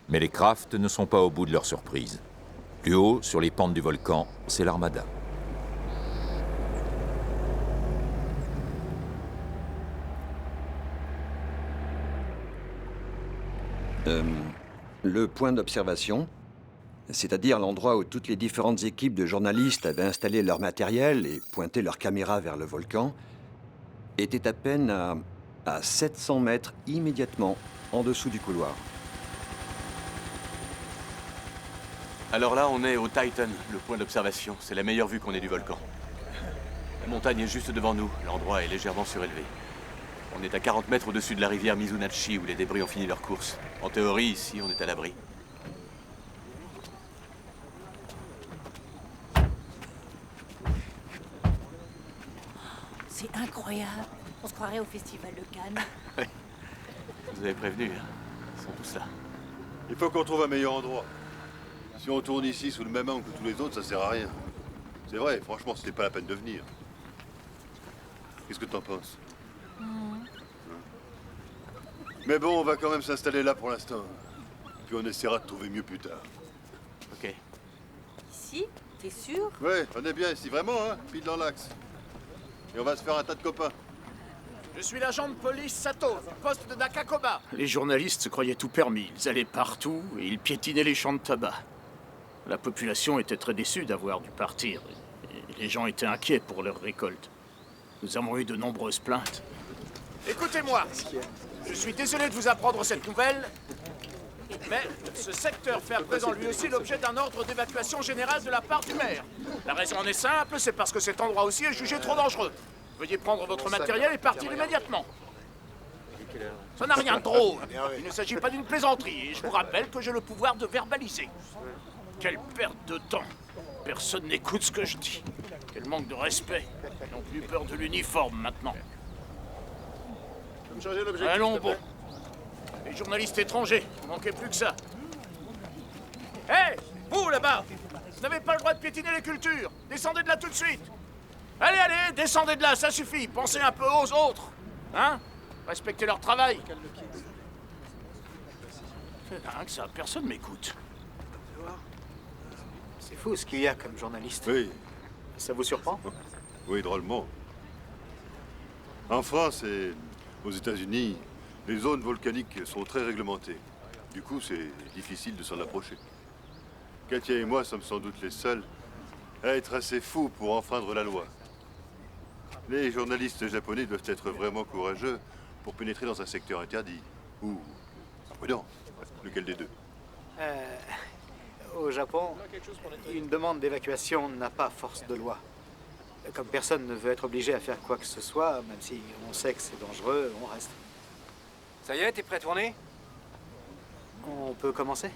Mais les Kraft ne sont pas au bout de leur surprise. Plus haut, sur les pentes du volcan, c'est l'armada. Le point d'observation, c'est-à-dire l'endroit où toutes les différentes équipes de journalistes avaient installé leur matériel et pointé leurs caméras vers le volcan, était à peine à 700 mètres immédiatement en dessous du couloir. Alors là, on est au Titan, le point d'observation. C'est la meilleure vue qu'on ait du volcan. La montagne est juste devant nous. L'endroit est légèrement surélevé. On est à 40 mètres au-dessus de la rivière Mizunachi, où les débris ont fini leur course. En théorie, ici, on est à l'abri. C'est incroyable. On se croirait au festival de Cannes. Oui. Vous avez prévenu, hein. Ils sont tous là. Il faut qu'on trouve un meilleur endroit. Si on tourne ici sous le même angle que tous les autres, ça sert à rien. C'est vrai, franchement, c'était pas la peine de venir. Qu'est-ce que t'en penses? Mais bon, on va quand même s'installer là pour l'instant. Puis on essaiera de trouver mieux plus tard. Ok. Ici? T'es sûr? Ouais, on est bien ici, vraiment, hein, pile dans l'axe. Et on va se faire un tas de copains. Je suis l'agent de police Sato, du poste de Nakakoba. Les journalistes se croyaient tout permis. Ils allaient partout et ils piétinaient les champs de tabac. La population était très déçue d'avoir dû partir. Et les gens étaient inquiets pour leur récolte. Nous avons eu de nombreuses plaintes. Écoutez-moi, je suis désolé de vous apprendre cette nouvelle, mais ce secteur fait à présent lui aussi l'objet d'un ordre d'évacuation générale de la part du maire. La raison en est simple, c'est parce que cet endroit aussi est jugé trop dangereux. Veuillez prendre votre matériel et partir immédiatement. Ça n'a rien de drôle. Il ne s'agit pas d'une plaisanterie, et je vous rappelle que j'ai le pouvoir de verbaliser. Quelle perte de temps. Personne n'écoute ce que je dis. Quel manque de respect. Ils n'ont plus peur de l'uniforme maintenant. Allons bon. Les journalistes étrangers, vous manquez plus que ça. Hé, vous là-bas, vous n'avez pas le droit de piétiner les cultures. Descendez de là tout de suite. Allez, allez, descendez de là, ça suffit. Pensez un peu aux autres. Hein? Respectez leur travail. C'est dingue ça, personne m'écoute. C'est fou ce qu'il y a comme journaliste. Oui. Ça vous surprend? Oui, drôlement. En France et aux États-Unis, les zones volcaniques sont très réglementées. Du coup, c'est difficile de s'en approcher. Katia et moi sommes sans doute les seuls à être assez fous pour enfreindre la loi. Les journalistes japonais doivent être vraiment courageux pour pénétrer dans un secteur interdit. Ou imprudent. Lequel des deux? Au Japon, une demande d'évacuation n'a pas force de loi. Comme personne ne veut être obligé à faire quoi que ce soit, même si on sait que c'est dangereux, on reste. Ça y est, t'es prêt à tourner? On peut commencer?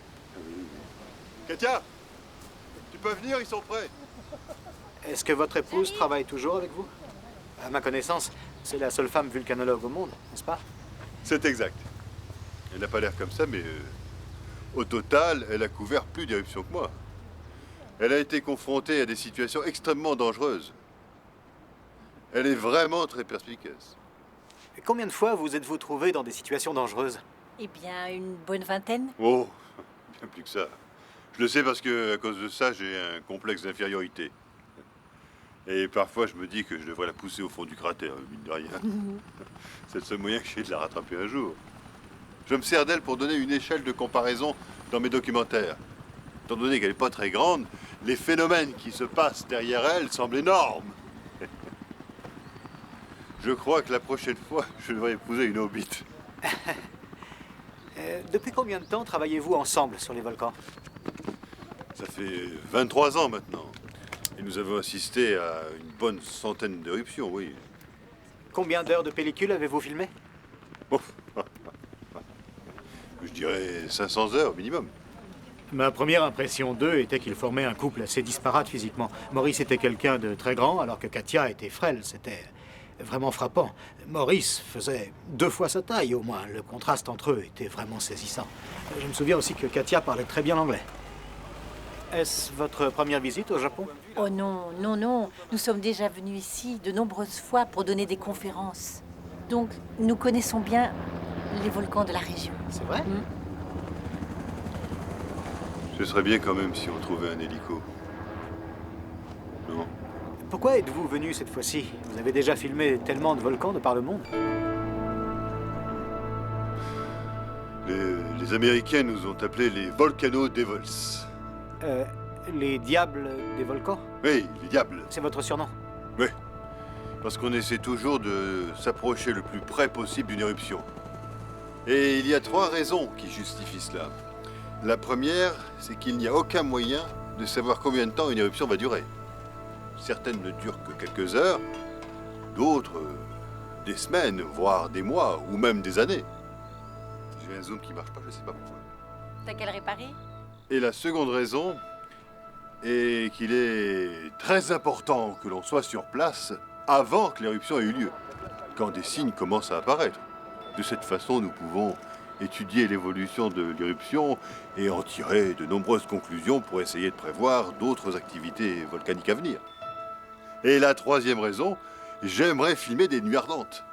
Katia! Tu peux venir, ils sont prêts. Est-ce que votre épouse travaille toujours avec vous? À ma connaissance, c'est la seule femme vulcanologue au monde, n'est-ce pas? C'est exact. Elle n'a pas l'air comme ça, mais au total, elle a couvert plus d'éruptions que moi. Elle a été confrontée à des situations extrêmement dangereuses. Elle est vraiment très perspicace. Et combien de fois vous êtes-vous trouvé dans des situations dangereuses? Eh bien, une bonne vingtaine. Oh, bien plus que ça. Je le sais parce que, à cause de ça, j'ai un complexe d'infériorité. Et parfois, je me dis que je devrais la pousser au fond du cratère, mine de rien. C'est le seul moyen que j'ai de la rattraper un jour. Je me sers d'elle pour donner une échelle de comparaison dans mes documentaires. Étant donné qu'elle n'est pas très grande, les phénomènes qui se passent derrière elle semblent énormes. Je crois que la prochaine fois, je devrais épouser une hobbit. Depuis combien de temps travaillez-vous ensemble sur les volcans? Ça fait 23 ans maintenant. Et nous avons assisté à une bonne centaine d'éruptions, oui. Combien d'heures de pellicule avez-vous filmé? Je dirais 500 heures minimum. Ma première impression d'eux était qu'ils formaient un couple assez disparate physiquement. Maurice était quelqu'un de très grand, alors que Katia était frêle. C'était vraiment frappant. Maurice faisait 2 fois sa taille, au moins. Le contraste entre eux était vraiment saisissant. Je me souviens aussi que Katia parlait très bien l'anglais. Est-ce votre première visite au Japon? Oh non, non, non. Nous sommes déjà venus ici de nombreuses fois pour donner des conférences. Donc, nous connaissons bien les volcans de la région. C'est vrai? Ce serait bien quand même si on trouvait un hélico. Non? Pourquoi êtes-vous venu cette fois-ci? Vous avez déjà filmé tellement de volcans de par le monde. Les Américains nous ont appelés les Volcano Devils. Les diables des volcans? Oui, les diables. C'est votre surnom? Oui. Parce qu'on essaie toujours de s'approcher le plus près possible d'une éruption. Et il y a 3 raisons qui justifient cela. La première, c'est qu'il n'y a aucun moyen de savoir combien de temps une éruption va durer. Certaines ne durent que quelques heures, d'autres des semaines, voire des mois, ou même des années. J'ai un zoom qui marche pas, je sais pas pourquoi. T'as qu'à le réparer? Et la seconde raison est qu'il est très important que l'on soit sur place avant que l'éruption ait eu lieu, quand des signes commencent à apparaître. De cette façon, nous pouvons étudier l'évolution de l'éruption et en tirer de nombreuses conclusions pour essayer de prévoir d'autres activités volcaniques à venir. Et la 3e raison, j'aimerais filmer des nuits ardentes.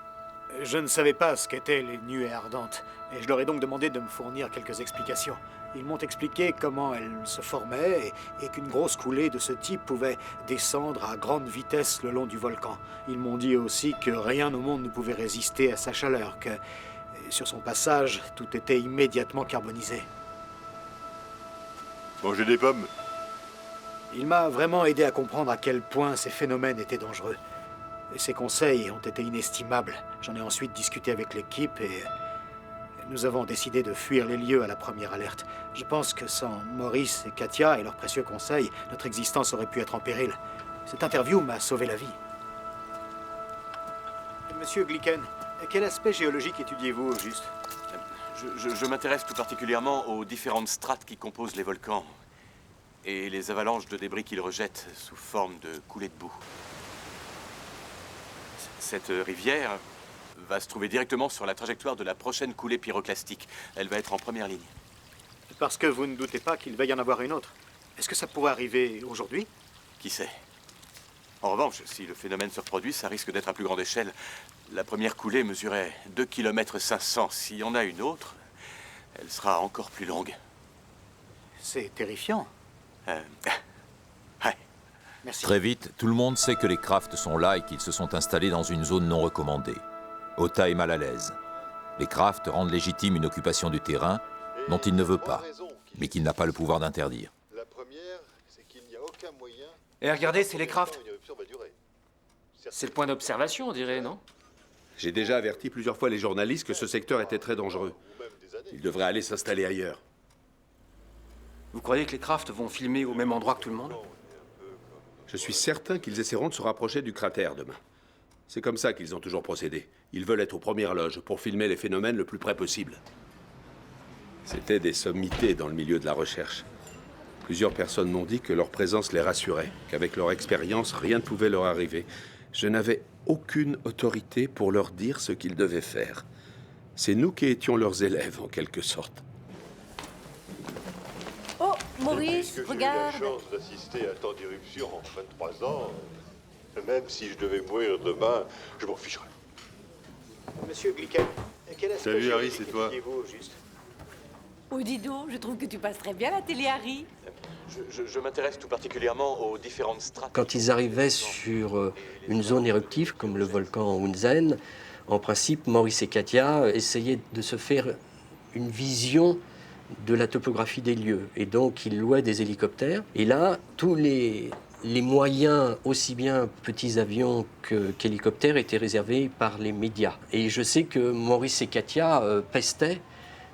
Je ne savais pas ce qu'étaient les nuées ardentes, et je leur ai donc demandé de me fournir quelques explications. Ils m'ont expliqué comment elles se formaient et qu'une grosse coulée de ce type pouvait descendre à grande vitesse le long du volcan. Ils m'ont dit aussi que rien au monde ne pouvait résister à sa chaleur, que sur son passage, tout était immédiatement carbonisé. Mangez des pommes. Il m'a vraiment aidé à comprendre à quel point ces phénomènes étaient dangereux. Et ses conseils ont été inestimables. J'en ai ensuite discuté avec l'équipe et nous avons décidé de fuir les lieux à la première alerte. Je pense que sans Maurice et Katia et leurs précieux conseils, notre existence aurait pu être en péril. Cette interview m'a sauvé la vie. Monsieur Glicken, quel aspect géologique étudiez-vous au juste? Je m'intéresse tout particulièrement aux différentes strates qui composent les volcans et les avalanches de débris qu'ils rejettent sous forme de coulées de boue. Cette rivière va se trouver directement sur la trajectoire de la prochaine coulée pyroclastique. Elle va être en première ligne. Parce que vous ne doutez pas qu'il va y en avoir une autre. Est-ce que ça pourrait arriver aujourd'hui? Qui sait? En revanche, si le phénomène se reproduit, ça risque d'être à plus grande échelle. La première coulée mesurait 2,5 km. S'il y en a une autre, elle sera encore plus longue. C'est terrifiant. Ouais. Merci. Très vite, tout le monde sait que les Kraft sont là et qu'ils se sont installés dans une zone non recommandée. Ota est mal à l'aise. Les Kraft rendent légitime une occupation du terrain dont il ne veut pas, mais qu'il n'a pas le pouvoir d'interdire. La première, c'est qu'il n'y a aucun moyen... Et regardez, c'est les Kraft. C'est le point d'observation, on dirait, non? J'ai déjà averti plusieurs fois les journalistes que ce secteur était très dangereux. Ils devraient aller s'installer ailleurs. Vous croyez que les Kraft vont filmer au même endroit que tout le monde? Je suis certain qu'ils essaieront de se rapprocher du cratère demain. C'est comme ça qu'ils ont toujours procédé. Ils veulent être aux premières loges pour filmer les phénomènes le plus près possible. C'était des sommités dans le milieu de la recherche. Plusieurs personnes m'ont dit que leur présence les rassurait, qu'avec leur expérience, rien ne pouvait leur arriver. Je n'avais aucune autorité pour leur dire ce qu'ils devaient faire. C'est nous qui étions leurs élèves, en quelque sorte. Oh, Maurice, regarde. J'ai eu la chance d'assister à tant d'éruptions en 23 ans. Même si je devais mourir demain, je m'en ficherais. Monsieur Glicken, quel aspect Salut Harry, géologique c'est toi. étudiez-vous au juste? Oh, dis donc, je trouve que tu passes très bien la télé, Harry. Je m'intéresse tout particulièrement aux différentes strates. Quand ils arrivaient sur une zone éruptive comme le volcan Hunzen, en principe, Maurice et Katia essayaient de se faire une vision de la topographie des lieux. Et donc, ils louaient des hélicoptères. Et là, tous les moyens, aussi bien petits avions qu'hélicoptères, étaient réservés par les médias. Et je sais que Maurice et Katia pestaient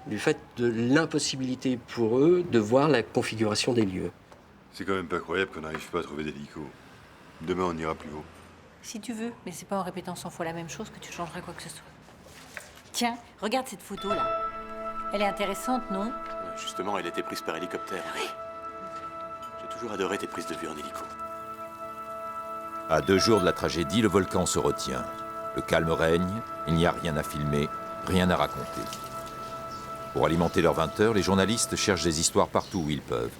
du fait de l'impossibilité pour eux de voir la configuration des lieux. C'est quand même pas croyable qu'on n'arrive pas à trouver d'hélico. Demain, on ira plus haut. Si tu veux, mais c'est pas en répétant 100 fois la même chose que tu changeras quoi que ce soit. Tiens, regarde cette photo-là. Elle est intéressante, non? Justement, elle était prise par hélicoptère. Oui. J'ai toujours adoré tes prises de vue en hélico. À 2 jours de la tragédie, le volcan se retient. Le calme règne, il n'y a rien à filmer, rien à raconter. Pour alimenter leurs 20 heures, les journalistes cherchent des histoires partout où ils peuvent.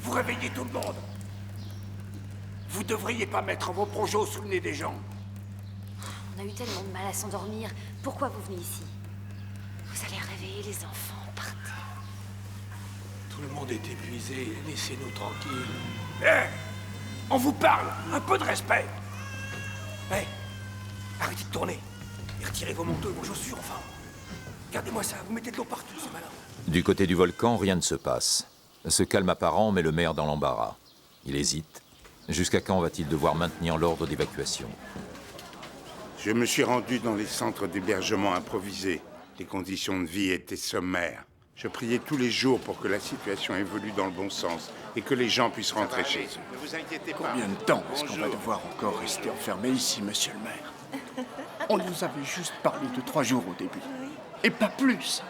Vous réveillez tout le monde. Vous devriez pas mettre vos projets sous le nez des gens. On a eu tellement de mal à s'endormir. Pourquoi vous venez ici? Vous allez réveiller les enfants, partez. Tout le monde est épuisé, laissez-nous tranquilles. Hé! On vous parle, un peu de respect. Hé! Arrêtez de tourner. Et retirez vos manteaux et vos chaussures, enfin. Regardez-moi ça, vous mettez de l'eau partout, c'est malin. Du côté du volcan, rien ne se passe. Ce calme apparent met le maire dans l'embarras. Il hésite. Jusqu'à quand va-t-il devoir maintenir l'ordre d'évacuation? Je me suis rendu dans les centres d'hébergement improvisés. Les conditions de vie étaient sommaires. Je priais tous les jours pour que la situation évolue dans le bon sens et que les gens puissent rentrer chez eux. Ne vous inquiétez pas. Combien de temps est-ce qu'on va devoir encore rester enfermé ici, monsieur le maire? On nous avait juste parlé de 3 jours au début. Et pas plus.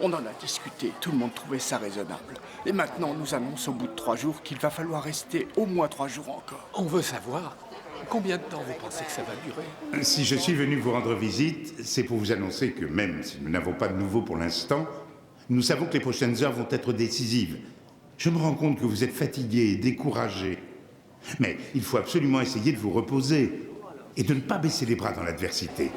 On en a discuté, tout le monde trouvait ça raisonnable. Et maintenant, on nous annonce au bout de 3 jours qu'il va falloir rester au moins 3 jours encore. On veut savoir combien de temps vous pensez que ça va durer? Si je suis venu vous rendre visite, c'est pour vous annoncer que même si nous n'avons pas de nouveau pour l'instant, nous savons que les prochaines heures vont être décisives. Je me rends compte que vous êtes fatigué et découragé. Mais il faut absolument essayer de vous reposer et de ne pas baisser les bras dans l'adversité.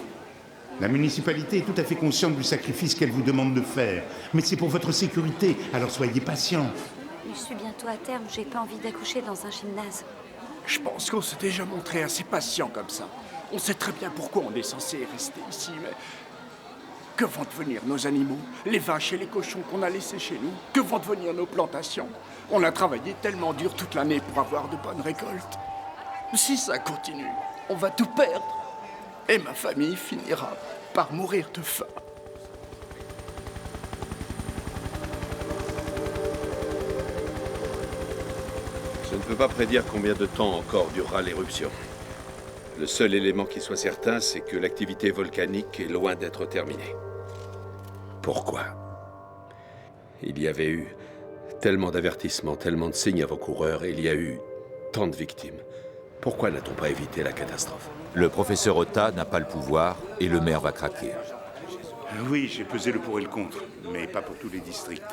La municipalité est tout à fait consciente du sacrifice qu'elle vous demande de faire, mais c'est pour votre sécurité, alors soyez patient. Mais je suis bientôt à terme, j'ai pas envie d'accoucher dans un gymnase. Je pense qu'on s'est déjà montré assez patient comme ça. On sait très bien pourquoi on est censé rester ici, mais... Que vont devenir nos animaux? Les vaches et les cochons qu'on a laissés chez nous? Que vont devenir nos plantations? On a travaillé tellement dur toute l'année pour avoir de bonnes récoltes. Si ça continue, on va tout perdre. Et ma famille finira par mourir de faim. Je ne peux pas prédire combien de temps encore durera l'éruption. Le seul élément qui soit certain, c'est que l'activité volcanique est loin d'être terminée. Pourquoi? Il y avait eu tellement d'avertissements, tellement de signes avant-coureurs, et il y a eu tant de victimes. Pourquoi n'a-t-on pas évité la catastrophe? Le professeur Ota n'a pas le pouvoir et le maire va craquer. Oui, j'ai pesé le pour et le contre, mais pas pour tous les districts.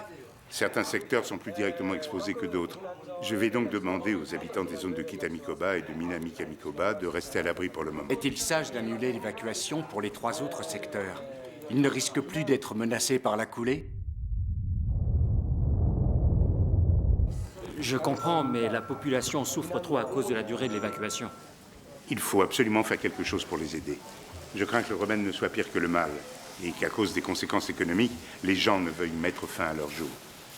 Certains secteurs sont plus directement exposés que d'autres. Je vais donc demander aux habitants des zones de Kitamikoba et de Minami-Kamikoba de rester à l'abri pour le moment. Est-il sage d'annuler l'évacuation pour les 3 autres secteurs? Ils ne risquent plus d'être menacés par la coulée? Je comprends, mais la population souffre trop à cause de la durée de l'évacuation. Il faut absolument faire quelque chose pour les aider. Je crains que le remède ne soit pire que le mal, et qu'à cause des conséquences économiques, les gens ne veuillent mettre fin à leur jour.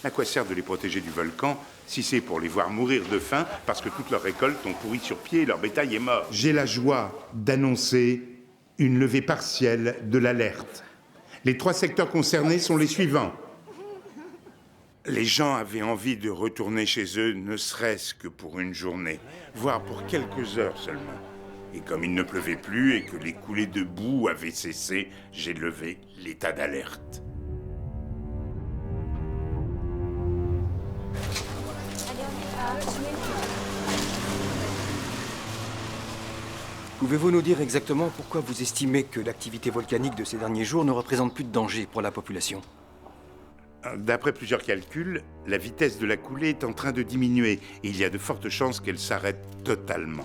À quoi sert de les protéger du volcan si c'est pour les voir mourir de faim parce que toutes leurs récoltes ont pourri sur pied et leur bétail est mort? J'ai la joie d'annoncer une levée partielle de l'alerte. Les 3 secteurs concernés sont les suivants. Les gens avaient envie de retourner chez eux, ne serait-ce que pour une journée, voire pour quelques heures seulement. Et comme il ne pleuvait plus et que les coulées de boue avaient cessé, j'ai levé l'état d'alerte. Pouvez-vous nous dire exactement pourquoi vous estimez que l'activité volcanique de ces derniers jours ne représente plus de danger pour la population? D'après plusieurs calculs, la vitesse de la coulée est en train de diminuer et il y a de fortes chances qu'elle s'arrête totalement.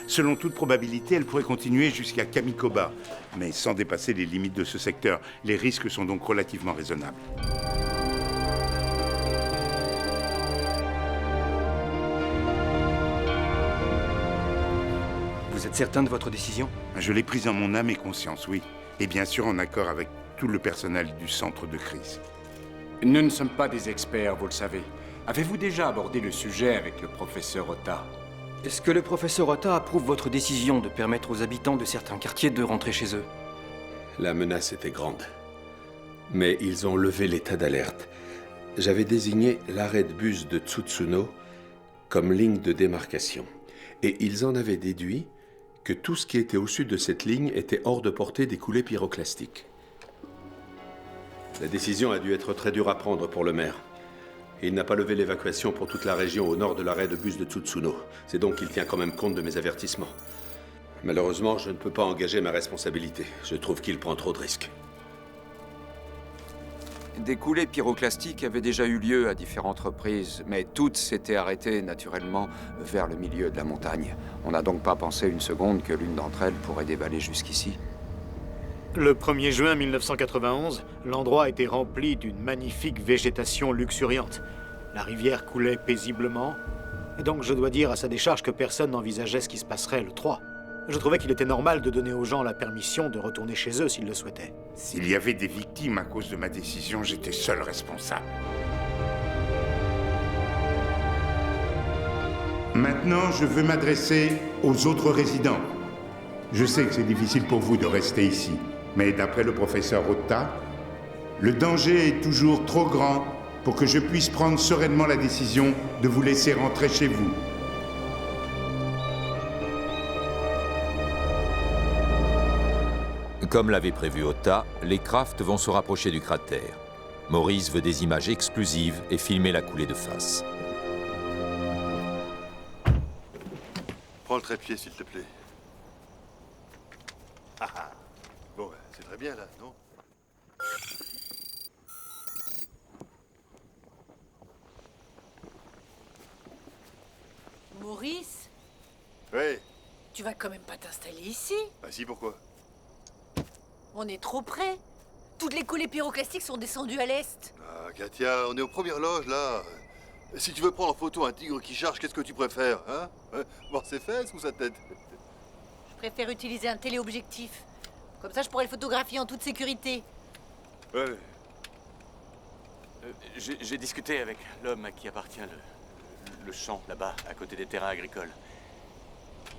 Selon toute probabilité, elle pourrait continuer jusqu'à Kamikoba, mais sans dépasser les limites de ce secteur. Les risques sont donc relativement raisonnables. Vous êtes certain de votre décision? Je l'ai prise en mon âme et conscience, oui. Et bien sûr en accord avec tout le personnel du centre de crise. Nous ne sommes pas des experts, vous le savez. Avez-vous déjà abordé le sujet avec le professeur Ota? Est-ce que le professeur Ota approuve votre décision de permettre aux habitants de certains quartiers de rentrer chez eux? La menace était grande. Mais ils ont levé l'état d'alerte. J'avais désigné l'arrêt de bus de Tsutsuno comme ligne de démarcation. Et ils en avaient déduit que tout ce qui était au sud de cette ligne était hors de portée des coulées pyroclastiques. La décision a dû être très dure à prendre pour le maire. Il n'a pas levé l'évacuation pour toute la région au nord de l'arrêt de bus de Tsutsuno. C'est donc qu'il tient quand même compte de mes avertissements. Malheureusement, je ne peux pas engager ma responsabilité. Je trouve qu'il prend trop de risques. Des coulées pyroclastiques avaient déjà eu lieu à différentes reprises, mais toutes s'étaient arrêtées naturellement vers le milieu de la montagne. On n'a donc pas pensé une seconde que l'une d'entre elles pourrait dévaler jusqu'ici. Le 1er juin 1991, l'endroit était rempli d'une magnifique végétation luxuriante. La rivière coulait paisiblement, et donc je dois dire à sa décharge que personne n'envisageait ce qui se passerait le 3. Je trouvais qu'il était normal de donner aux gens la permission de retourner chez eux s'ils le souhaitaient. S'il y avait des victimes à cause de ma décision, j'étais seul responsable. Maintenant, je veux m'adresser aux autres résidents. Je sais que c'est difficile pour vous de rester ici, mais d'après le professeur Ota, le danger est toujours trop grand pour que je puisse prendre sereinement la décision de vous laisser rentrer chez vous. Comme l'avait prévu Ota, les Kraft vont se rapprocher du cratère. Maurice veut des images exclusives et filmer la coulée de face. Prends le trépied, s'il te plaît. Ah ah. Bon, c'est très bien, là, non? Maurice? Oui. Tu vas quand même pas t'installer ici? Bah si, pourquoi? On est trop près. Toutes les coulées pyroclastiques sont descendues à l'est. Ah, Katia, on est aux premières loges, là. Si tu veux prendre en photo un tigre qui charge, qu'est-ce que tu préfères, hein? Voir ses fesses ou sa tête? Je préfère utiliser un téléobjectif. Comme ça, je pourrais le photographier en toute sécurité. Ouais. J'ai discuté avec l'homme à qui appartient le champ, là-bas, à côté des terrains agricoles.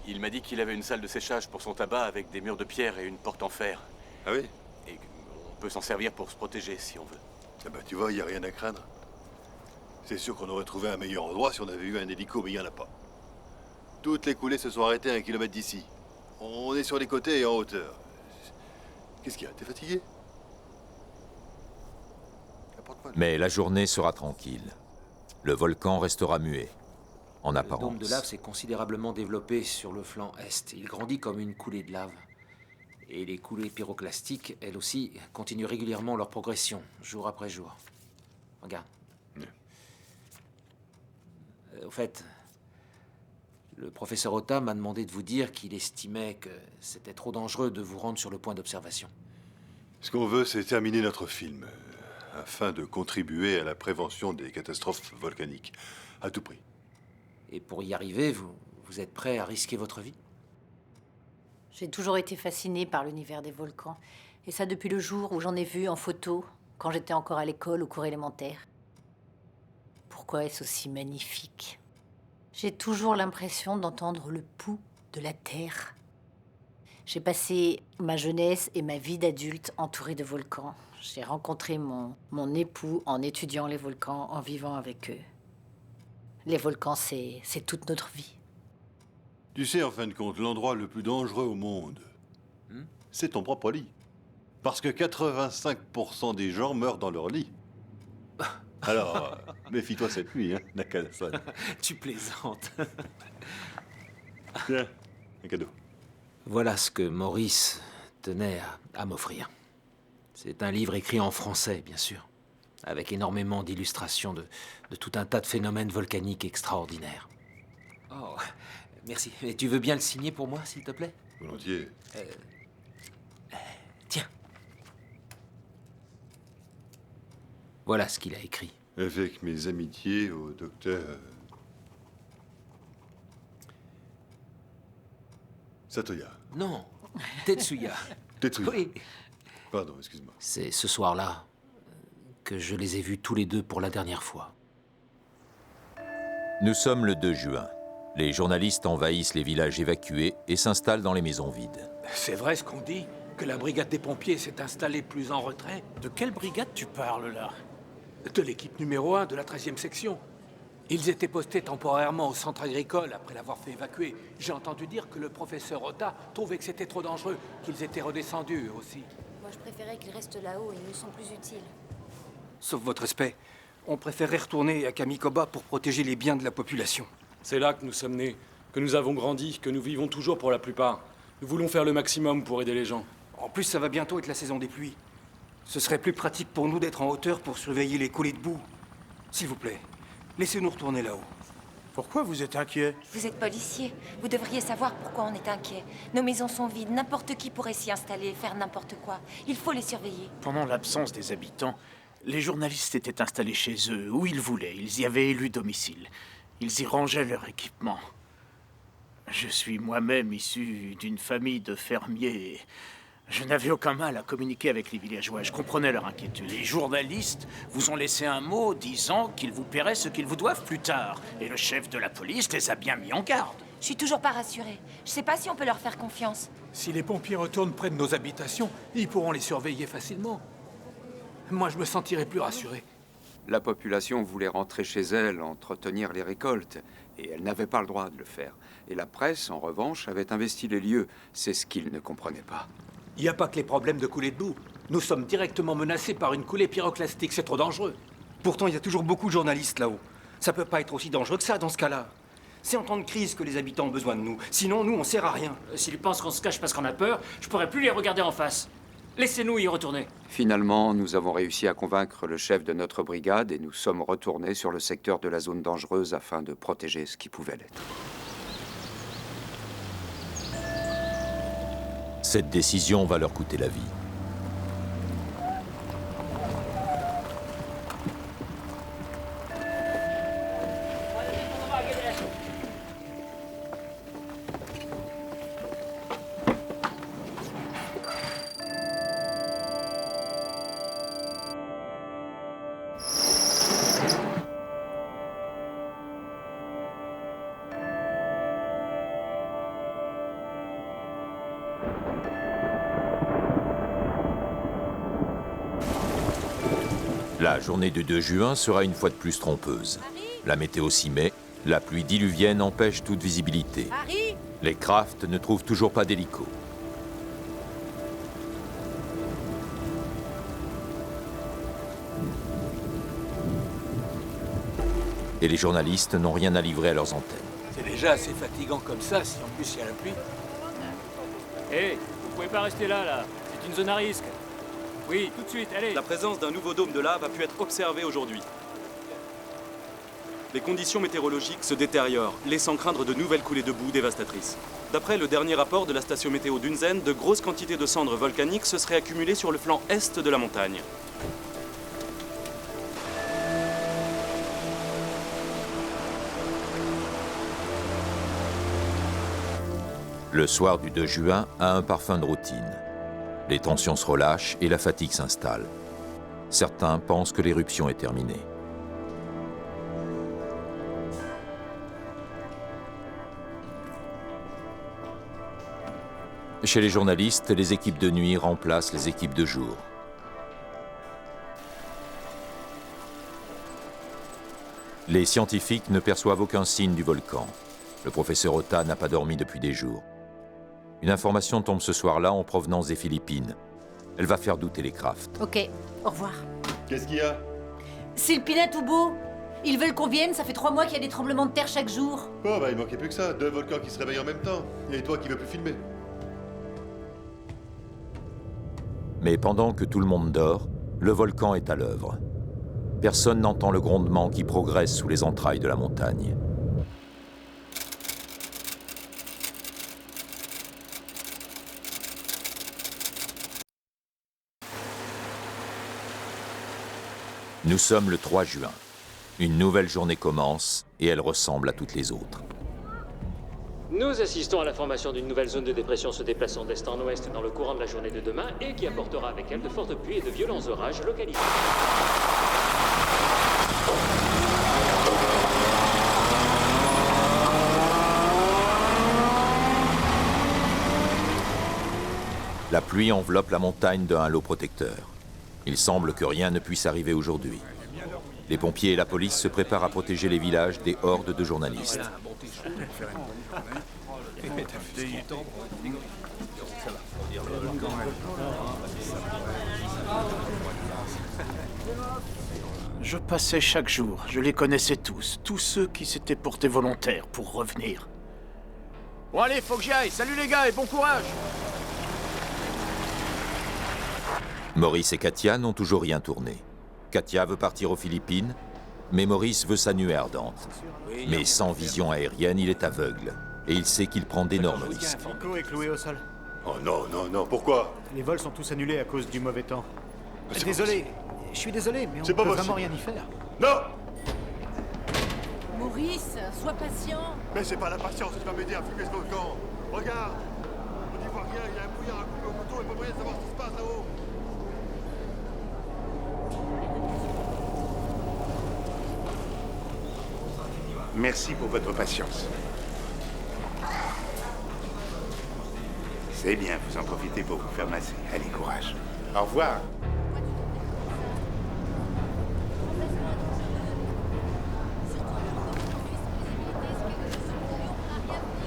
Il m'a dit qu'il avait une salle de séchage pour son tabac avec des murs de pierre et une porte en fer. Ah oui? Et on peut s'en servir pour se protéger, si on veut. Ah bah tu vois, il n'y a rien à craindre. C'est sûr qu'on aurait trouvé un meilleur endroit si on avait eu un hélico, mais il n'y en a pas. Toutes les coulées se sont arrêtées à 1 kilomètre d'ici. On est sur les côtés et en hauteur. Qu'est-ce qu'il y a? T'es fatigué? Mais la journée sera tranquille. Le volcan restera muet, en apparence. Le dôme de lave s'est considérablement développé sur le flanc est. Il grandit comme une coulée de lave. Et les coulées pyroclastiques, elles aussi, continuent régulièrement leur progression, jour après jour. Regarde. Au fait, le professeur Ota m'a demandé de vous dire qu'il estimait que c'était trop dangereux de vous rendre sur le point d'observation. Ce qu'on veut, c'est terminer notre film, afin de contribuer à la prévention des catastrophes volcaniques, à tout prix. Et pour y arriver, vous êtes prêt à risquer votre vie? J'ai toujours été fascinée par l'univers des volcans. Et ça depuis le jour où j'en ai vu en photo, quand j'étais encore à l'école au cours élémentaire. Pourquoi est-ce aussi magnifique? J'ai toujours l'impression d'entendre le pouls de la terre. J'ai passé ma jeunesse et ma vie d'adulte entourée de volcans. J'ai rencontré mon époux en étudiant les volcans, en vivant avec eux. Les volcans, c'est toute notre vie. Tu sais, en fin de compte, l'endroit le plus dangereux au monde, c'est ton propre lit. Parce que 85% des gens meurent dans leur lit. Alors, méfie-toi cette nuit, hein, Nakada-san. Tu plaisantes. Tiens, un cadeau. Voilà ce que Maurice tenait à m'offrir. C'est un livre écrit en français, bien sûr, avec énormément d'illustrations de tout un tas de phénomènes volcaniques extraordinaires. Oh, merci. Et tu veux bien le signer pour moi, s'il te plaît? Volontiers. Tiens. Voilà ce qu'il a écrit. Avec mes amitiés au docteur Satoya. Non, Tetsuya. Tetsuya. Oui. Pardon, excuse-moi. C'est ce soir-là que je les ai vus tous les deux pour la dernière fois. Nous sommes le 2 juin. Les journalistes envahissent les villages évacués et s'installent dans les maisons vides. C'est vrai ce qu'on dit? que la brigade des pompiers s'est installée plus en retrait. De quelle brigade tu parles, là? De l'équipe numéro 1 de la 13e section. Ils étaient postés temporairement au centre agricole après l'avoir fait évacuer. J'ai entendu dire que le professeur Ota trouvait que c'était trop dangereux, qu'ils étaient redescendus eux aussi. Moi, je préférais qu'ils restent là-haut, ils nous sont plus utiles. Sauf votre respect, on préférerait retourner à Kamikoba pour protéger les biens de la population. C'est là que nous sommes nés, que nous avons grandi, que nous vivons toujours pour la plupart. Nous voulons faire le maximum pour aider les gens. En plus, ça va bientôt être la saison des pluies. Ce serait plus pratique pour nous d'être en hauteur pour surveiller les coulées de boue. S'il vous plaît, laissez-nous retourner là-haut. Pourquoi vous êtes inquiet? Vous êtes policier, vous devriez savoir pourquoi on est inquiet. Nos maisons sont vides, n'importe qui pourrait s'y installer et faire n'importe quoi. Il faut les surveiller. Pendant l'absence des habitants, les journalistes étaient installés chez eux, où ils voulaient. Ils y avaient élu domicile. Ils y rangeaient leur équipement. Je suis moi-même issu d'une famille de fermiers. Je n'avais aucun mal à communiquer avec les villageois. Je comprenais leur inquiétude. Les journalistes vous ont laissé un mot disant qu'ils vous paieraient ce qu'ils vous doivent plus tard. Et le chef de la police les a bien mis en garde. Je suis toujours pas rassurée. Je sais pas si on peut leur faire confiance. Si les pompiers retournent près de nos habitations, ils pourront les surveiller facilement. Moi, je me sentirais plus rassuré. La population voulait rentrer chez elle, entretenir les récoltes, et elle n'avait pas le droit de le faire. Et la presse, en revanche, avait investi les lieux. C'est ce qu'ils ne comprenaient pas. Il n'y a pas que les problèmes de coulée de boue. Nous sommes directement menacés par une coulée pyroclastique. C'est trop dangereux. Pourtant, il y a toujours beaucoup de journalistes là-haut. Ça peut pas être aussi dangereux que ça dans ce cas-là. C'est en temps de crise que les habitants ont besoin de nous. Sinon, nous, on sert à rien. S'ils pensent qu'on se cache parce qu'on a peur, je pourrais plus les regarder en face. Laissez-nous y retourner. Finalement, nous avons réussi à convaincre le chef de notre brigade et nous sommes retournés sur le secteur de la zone dangereuse afin de protéger ce qui pouvait l'être. Cette décision va leur coûter la vie. La journée du 2 juin sera une fois de plus trompeuse. La météo s'y met, la pluie diluvienne empêche toute visibilité. Les Kraft ne trouvent toujours pas d'hélico. Et les journalistes n'ont rien à livrer à leurs antennes. C'est déjà assez fatigant comme ça, si en plus il y a la pluie. Hé, vous pouvez pas rester là. C'est une zone à risque. Oui, tout de suite, allez. La présence d'un nouveau dôme de lave a pu être observée aujourd'hui. Les conditions météorologiques se détériorent, laissant craindre de nouvelles coulées de boue dévastatrices. D'après le dernier rapport de la station météo d'Unzen, de grosses quantités de cendres volcaniques se seraient accumulées sur le flanc est de la montagne. Le soir du 2 juin a un parfum de routine. Les tensions se relâchent et la fatigue s'installe. Certains pensent que l'éruption est terminée. Chez les journalistes, les équipes de nuit remplacent les équipes de jour. Les scientifiques ne perçoivent aucun signe du volcan. Le professeur Ota n'a pas dormi depuis des jours. Une information tombe ce soir-là en provenance des Philippines. Elle va faire douter les Kraft. Ok, au revoir. Qu'est-ce qu'il y a? C'est le Pinet tout beau. Ils veulent qu'on vienne, ça fait 3 mois qu'il y a des tremblements de terre chaque jour. Oh bah il manquait plus que ça, 2 volcans qui se réveillent en même temps. Et toi qui veux plus filmer. Mais pendant que tout le monde dort, le volcan est à l'œuvre. Personne n'entend le grondement qui progresse sous les entrailles de la montagne. Nous sommes le 3 juin. Une nouvelle journée commence et elle ressemble à toutes les autres. Nous assistons à la formation d'une nouvelle zone de dépression se déplaçant d'est en ouest dans le courant de la journée de demain et qui apportera avec elle de fortes pluies et de violents orages localisés. La pluie enveloppe la montagne d'un halo protecteur. Il semble que rien ne puisse arriver aujourd'hui. Les pompiers et la police se préparent à protéger les villages des hordes de journalistes. Je passais chaque jour, je les connaissais tous ceux qui s'étaient portés volontaires pour revenir. Bon allez, faut que j'y aille, salut les gars et bon courage! Maurice et Katia n'ont toujours rien tourné. Katia veut partir aux Philippines, mais Maurice veut sa nuée ardente. Mais sans vision aérienne, il est aveugle. Et il sait qu'il prend d'énormes risques. Nico est cloué au sol. Oh non, non, non, pourquoi? Les vols sont tous annulés à cause du mauvais temps. Désolé, je suis désolé, mais on C'est ne pas peut possible. vraiment rien y faire. Non! Maurice, sois patient. Mais c'est pas la patience qui va m'aider à fumer ce volcan. Regarde! On n'y voit rien, il y a un brouillard à couper au couteau et pas moyen de savoir ce qui se passe là-haut. Merci pour votre patience. C'est bien, vous en profitez pour vous faire masser. Allez, courage. Au revoir.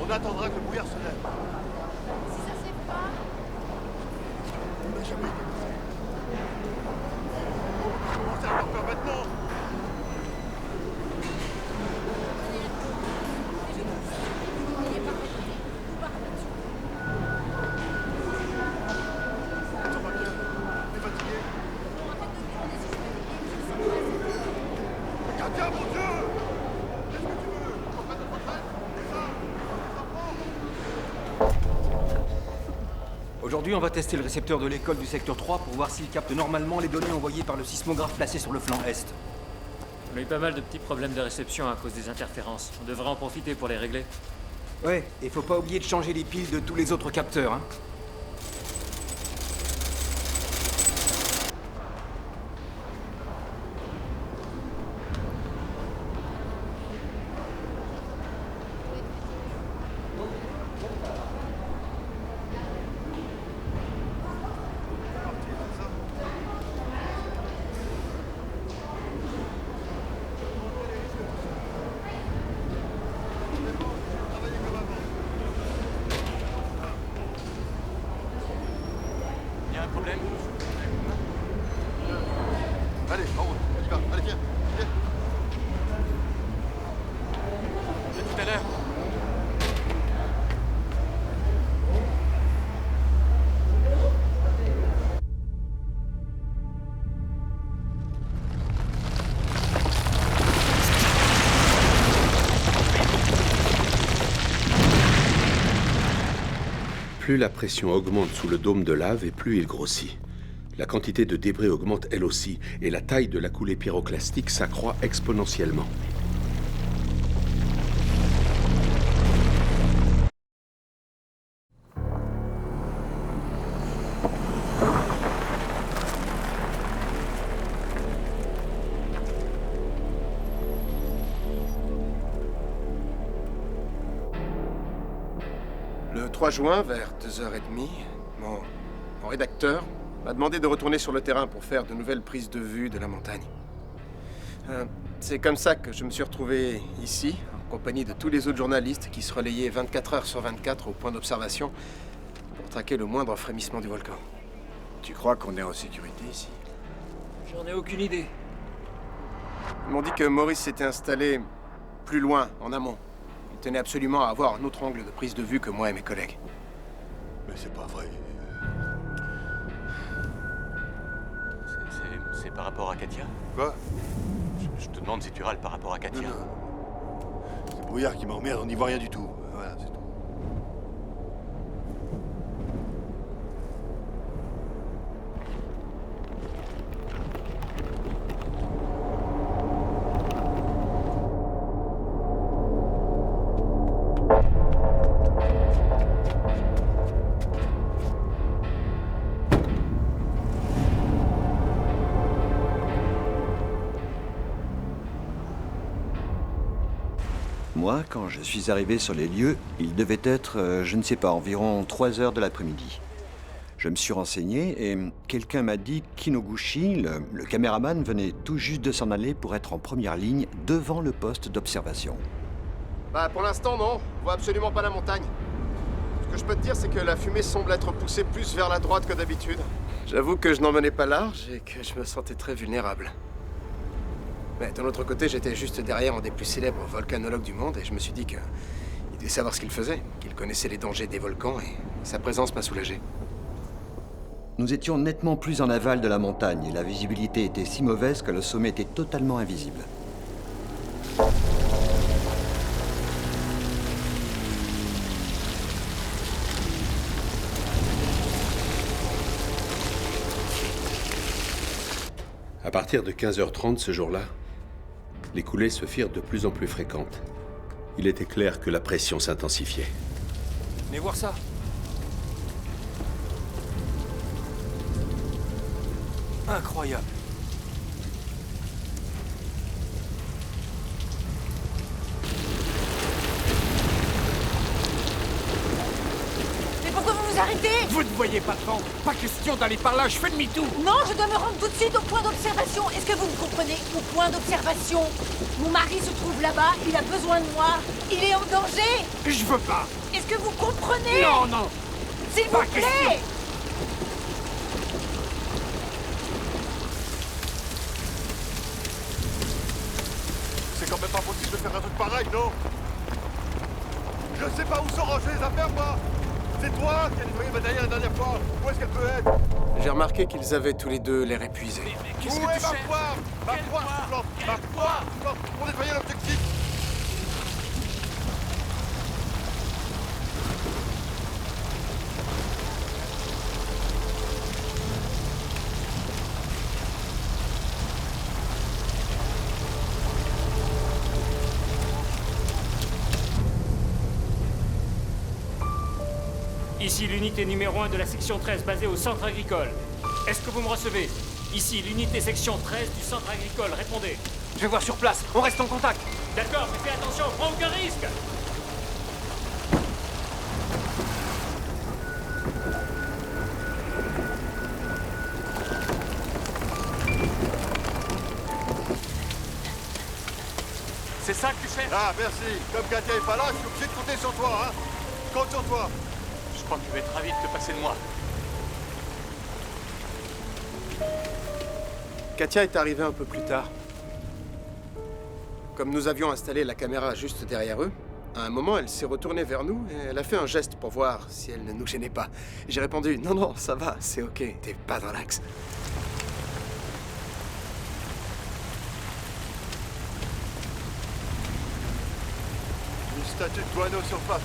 On attendra que le brouillard se lève. Si ça se fait pas, On n'a jamais été poussé. On va commencer à avoir peur maintenant. Ça va bien. T'es fatigué? Katia, mon Dieu! Qu'est-ce que tu veux? On prenne notre retraite? C'est ça? Aujourd'hui, on va tester le récepteur de l'école du secteur 3 pour voir s'il capte normalement les données envoyées par le sismographe placé sur le flanc est. On a eu pas mal de petits problèmes de réception à cause des interférences. On devrait en profiter pour les régler. Ouais, et faut pas oublier de changer les piles de tous les autres capteurs, hein. Il y a un problème? Allez, en route, on y va. Allez, viens, viens. À tout à l'heure. Plus la pression augmente sous le dôme de lave et plus il grossit. La quantité de débris augmente elle aussi et la taille de la coulée pyroclastique s'accroît exponentiellement. Le 3 juin, vers 2h30, mon rédacteur m'a demandé de retourner sur le terrain pour faire de nouvelles prises de vue de la montagne. C'est comme ça que je me suis retrouvé ici, en compagnie de tous les autres journalistes qui se relayaient 24 heures sur 24 au point d'observation pour traquer le moindre frémissement du volcan. Tu crois qu'on est en sécurité ici? J'en ai aucune idée. Ils m'ont dit que Maurice s'était installé plus loin, en amont. Il tenait absolument à avoir un autre angle de prise de vue que moi et mes collègues. Mais c'est pas vrai. C'est par rapport à Katia? Quoi? Je te demande si tu râles par rapport à Katia. C'est le brouillard qui m'emmerde, on n'y voit rien du tout. Voilà, c'est tout. Moi, quand je suis arrivé sur les lieux, il devait être, je ne sais pas, environ 3 heures de l'après-midi. Je me suis renseigné et quelqu'un m'a dit qu'Inoguchi, le caméraman, venait tout juste de s'en aller pour être en première ligne devant le poste d'observation. Bah pour l'instant non, on voit absolument pas la montagne. Ce que je peux te dire c'est que la fumée semble être poussée plus vers la droite que d'habitude. J'avoue que je n'en menais pas large et que je me sentais très vulnérable. Mais d'un autre côté, j'étais juste derrière un des plus célèbres volcanologues du monde et je me suis dit qu'il devait savoir ce qu'il faisait, qu'il connaissait les dangers des volcans et sa présence m'a soulagé. Nous étions nettement plus en aval de la montagne et la visibilité était si mauvaise que le sommet était totalement invisible. À partir de 15h30 ce jour-là, les coulées se firent de plus en plus fréquentes. Il était clair que la pression s'intensifiait. Venez voir ça. Incroyable. Mais pourquoi vous vous arrêtez? Vous ne voyez pas de vent. Pas question d'aller par là, je fais demi-tour. Non, je dois me rendre tout de suite au point d'observation. Est-ce que vous me comprenez? Au point d'observation. Mon mari se trouve là-bas, il a besoin de moi. Il est en danger. Je veux pas. Est-ce que vous comprenez? Non, non. S'il vous plaît. C'est quand même pas possible de faire un truc pareil, non? Je sais pas où sont rangées les affaires, moi. C'est toi qui as nettoyé ma derrière la dernière fois. Où est-ce qu'elle peut être? J'ai remarqué qu'ils avaient tous les deux l'air épuisés. Où est ma poire? Ma poire, Plante. Ma poire, Plante, pour nettoyer l'objectif. Ici l'unité numéro 1 de la section 13 basée au centre agricole. Est-ce que vous me recevez? Ici l'unité section 13 du centre agricole, répondez. Je vais voir sur place, on reste en contact. D'accord, mais fais attention, prends aucun risque. C'est ça que tu fais? Ah, merci. Comme Katia est pas là, je suis obligé de compter sur toi, hein. Je compte sur toi. Je crois que tu vas être ravi de te passer de moi. Katia est arrivée un peu plus tard. Comme nous avions installé la caméra juste derrière eux, à un moment, elle s'est retournée vers nous et elle a fait un geste pour voir si elle ne nous gênait pas. J'ai répondu « Non, non, ça va, c'est ok, t'es pas dans l'axe. » Une statue de guano sur face.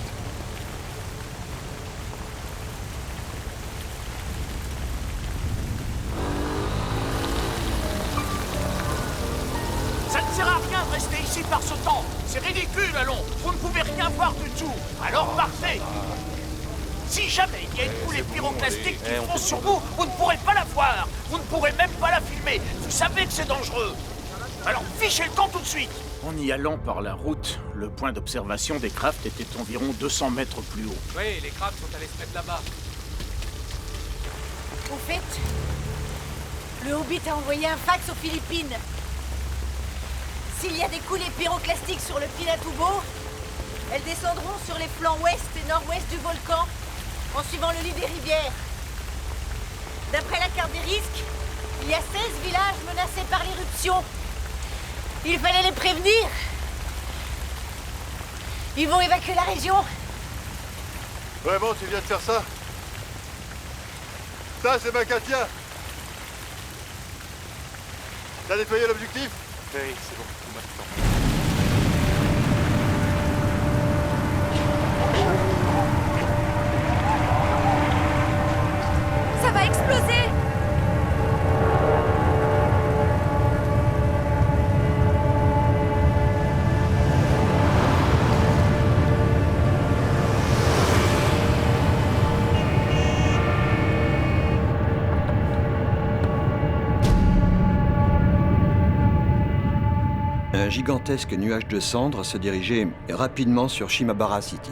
Ça ne sert à rien de rester ici par ce temps. C'est ridicule, allons. Vous ne pouvez rien voir du tout. Alors parfait. Si jamais il y a une coulée pyroclastique qui fonce sur vous, vous ne pourrez pas la voir. Vous ne pourrez même pas la filmer. Vous savez que c'est dangereux. Alors fichez le camp tout de suite. En y allant par la route, le point d'observation des crafts était environ 200 mètres plus haut. Oui, les crabes sont allés se mettre là-bas. Au fait, le Hobbit a envoyé un fax aux Philippines. S'il y a des coulées pyroclastiques sur le Pinatubo, elles descendront sur les flancs ouest et nord-ouest du volcan en suivant le lit des rivières. D'après la carte des risques, il y a 16 villages menacés par l'éruption. Il fallait les prévenir. Ils vont évacuer la région. Vraiment, tu viens de faire ça? Ça, c'est ma Katia. T'as nettoyé l'objectif? Oui, c'est bon, tout maintenant. Ça va exploser! Un gigantesque nuage de cendres se dirigeait rapidement sur Shimabara City.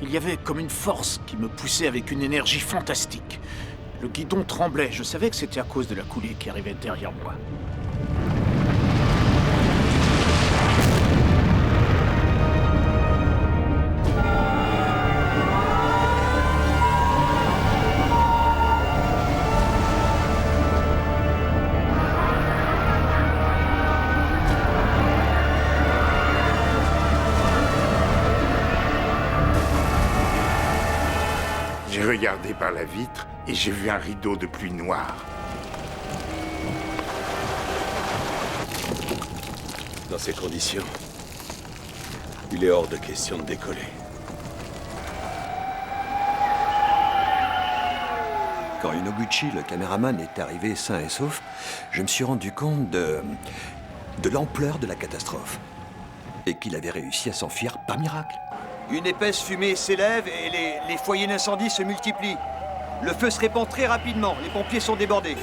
Il y avait comme une force qui me poussait avec une énergie fantastique. Le guidon tremblait, je savais que c'était à cause de la coulée qui arrivait derrière moi. J'ai regardé par la vitre et j'ai vu un rideau de pluie noire. Dans ces conditions, il est hors de question de décoller. Quand Inoguchi, le caméraman, est arrivé sain et sauf, je me suis rendu compte de l'ampleur de la catastrophe. Et qu'il avait réussi à s'enfuir par miracle. Une épaisse fumée s'élève et les foyers d'incendie se multiplient. Le feu se répand très rapidement. Les pompiers sont débordés.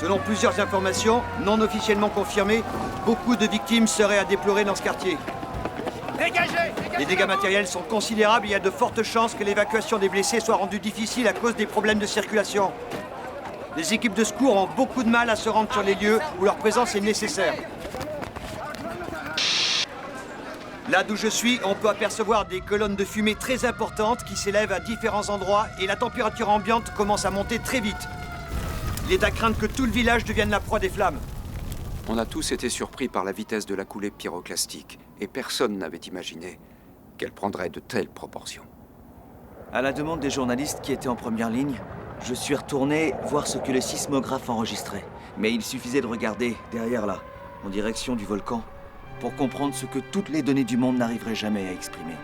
Selon plusieurs informations, non officiellement confirmées, beaucoup de victimes seraient à déplorer dans ce quartier. Dégagez! Les dégâts matériels sont considérables et il y a de fortes chances que l'évacuation des blessés soit rendue difficile à cause des problèmes de circulation. Les équipes de secours ont beaucoup de mal à se rendre sur les lieux où leur présence est nécessaire. Là d'où je suis, on peut apercevoir des colonnes de fumée très importantes qui s'élèvent à différents endroits et la température ambiante commence à monter très vite. Il est à craindre que tout le village devienne la proie des flammes. On a tous été surpris par la vitesse de la coulée pyroclastique et personne n'avait imaginé qu'elle prendrait de telles proportions. À la demande des journalistes qui étaient en première ligne, je suis retourné voir ce que le sismographe enregistrait. Mais il suffisait de regarder derrière là, en direction du volcan, pour comprendre ce que toutes les données du monde n'arriveraient jamais à exprimer.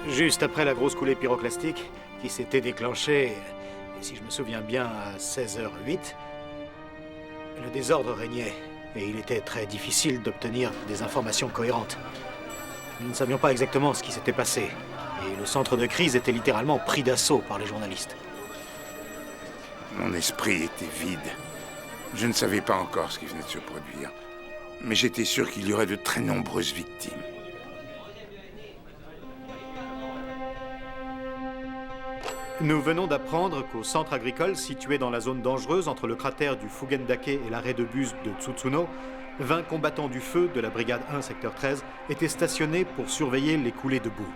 Juste après la grosse coulée pyroclastique qui s'était déclenchée, et si je me souviens bien, à 16h08, le désordre régnait et il était très difficile d'obtenir des informations cohérentes. Nous ne savions pas exactement ce qui s'était passé et le centre de crise était littéralement pris d'assaut par les journalistes. Mon esprit était vide. Je ne savais pas encore ce qui venait de se produire, mais j'étais sûr qu'il y aurait de très nombreuses victimes. Nous venons d'apprendre qu'au centre agricole situé dans la zone dangereuse entre le cratère du Fugendake et l'arrêt de bus de Tsutsuno, 20 combattants du feu de la brigade 1 secteur 13 étaient stationnés pour surveiller les coulées de boue.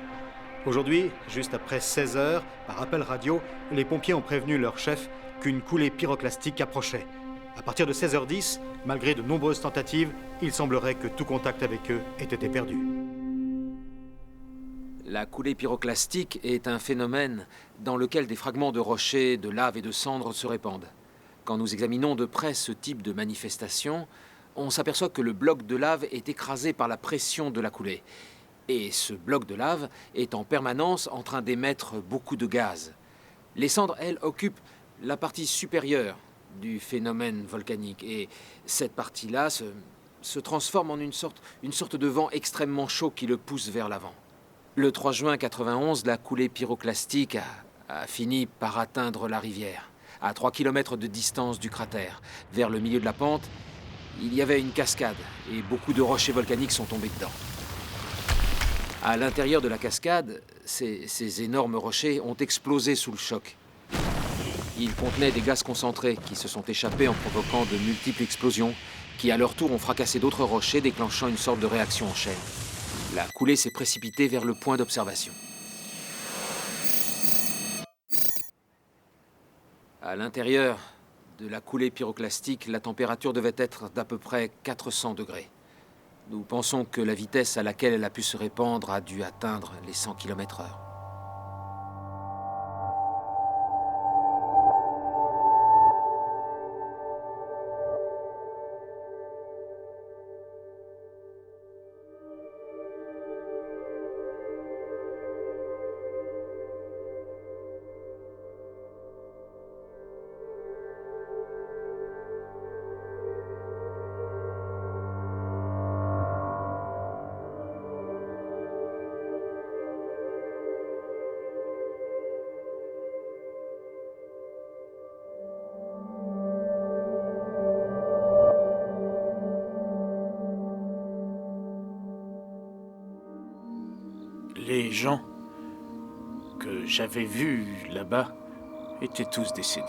Aujourd'hui, juste après 16 heures, par appel radio, les pompiers ont prévenu leur chef qu'une coulée pyroclastique approchait. À partir de 16h10, malgré de nombreuses tentatives, il semblerait que tout contact avec eux ait été perdu. La coulée pyroclastique est un phénomène dans lequel des fragments de rochers, de lave et de cendres se répandent. Quand nous examinons de près ce type de manifestation, on s'aperçoit que le bloc de lave est écrasé par la pression de la coulée. Et ce bloc de lave est en permanence en train d'émettre beaucoup de gaz. Les cendres, elles, occupent la partie supérieure du phénomène volcanique. Et cette partie-là se transforme en une sorte de vent extrêmement chaud qui le pousse vers l'avant. Le 3 juin 91, la coulée pyroclastique a fini par atteindre la rivière. À 3 km de distance du cratère, vers le milieu de la pente, il y avait une cascade et beaucoup de rochers volcaniques sont tombés dedans. À l'intérieur de la cascade, ces énormes rochers ont explosé sous le choc. Ils contenaient des gaz concentrés qui se sont échappés en provoquant de multiples explosions qui, à leur tour, ont fracassé d'autres rochers, déclenchant une sorte de réaction en chaîne. La coulée s'est précipitée vers le point d'observation. À l'intérieur de la coulée pyroclastique, la température devait être d'à peu près 400 degrés. Nous pensons que la vitesse à laquelle elle a pu se répandre a dû atteindre les 100 km/h. gens que j'avais vus là-bas étaient tous décédés.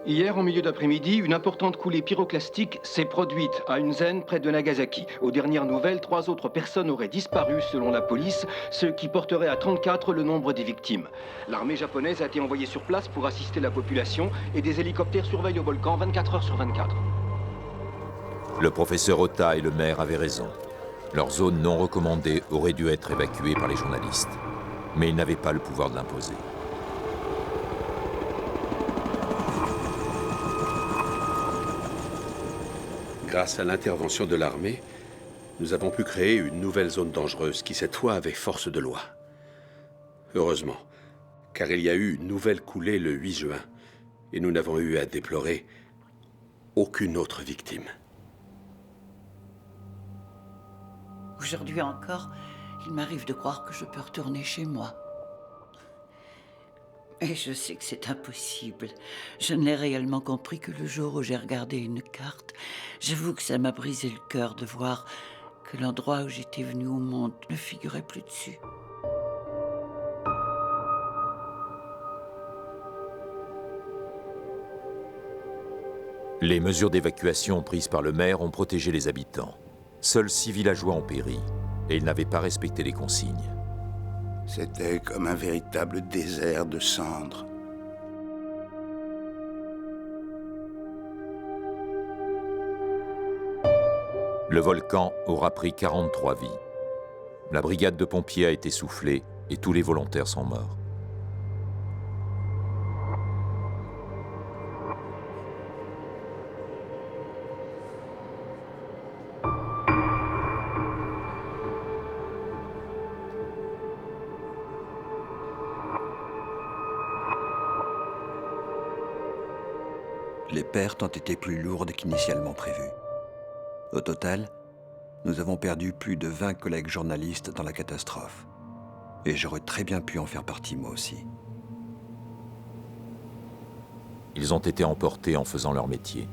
Hier, en milieu d'après-midi, une importante coulée pyroclastique s'est produite à Unzen, près de Nagasaki. Aux dernières nouvelles, 3 autres personnes auraient disparu, selon la police, ce qui porterait à 34 le nombre des victimes. L'armée japonaise a été envoyée sur place pour assister la population et des hélicoptères surveillent le volcan 24 heures sur 24. Le professeur Ota et le maire avaient raison. Leur zone non recommandée aurait dû être évacuée par les journalistes. Mais ils n'avaient pas le pouvoir de l'imposer. Grâce à l'intervention de l'armée, nous avons pu créer une nouvelle zone dangereuse qui, cette fois, avait force de loi. Heureusement, car il y a eu une nouvelle coulée le 8 juin, et nous n'avons eu à déplorer aucune autre victime. Aujourd'hui encore, il m'arrive de croire que je peux retourner chez moi. Et je sais que c'est impossible. Je ne l'ai réellement compris que le jour où j'ai regardé une carte. J'avoue que ça m'a brisé le cœur de voir que l'endroit où j'étais venue au monde ne figurait plus dessus. Les mesures d'évacuation prises par le maire ont protégé les habitants. Seuls 6 villageois ont péri, et ils n'avaient pas respecté les consignes. C'était comme un véritable désert de cendres. Le volcan aura pris 43 vies. La brigade de pompiers a été soufflée et tous les volontaires sont morts. Les pertes ont été plus lourdes qu'initialement prévues. Au total, nous avons perdu plus de 20 collègues journalistes dans la catastrophe. Et j'aurais très bien pu en faire partie moi aussi. Ils ont été emportés en faisant leur métier.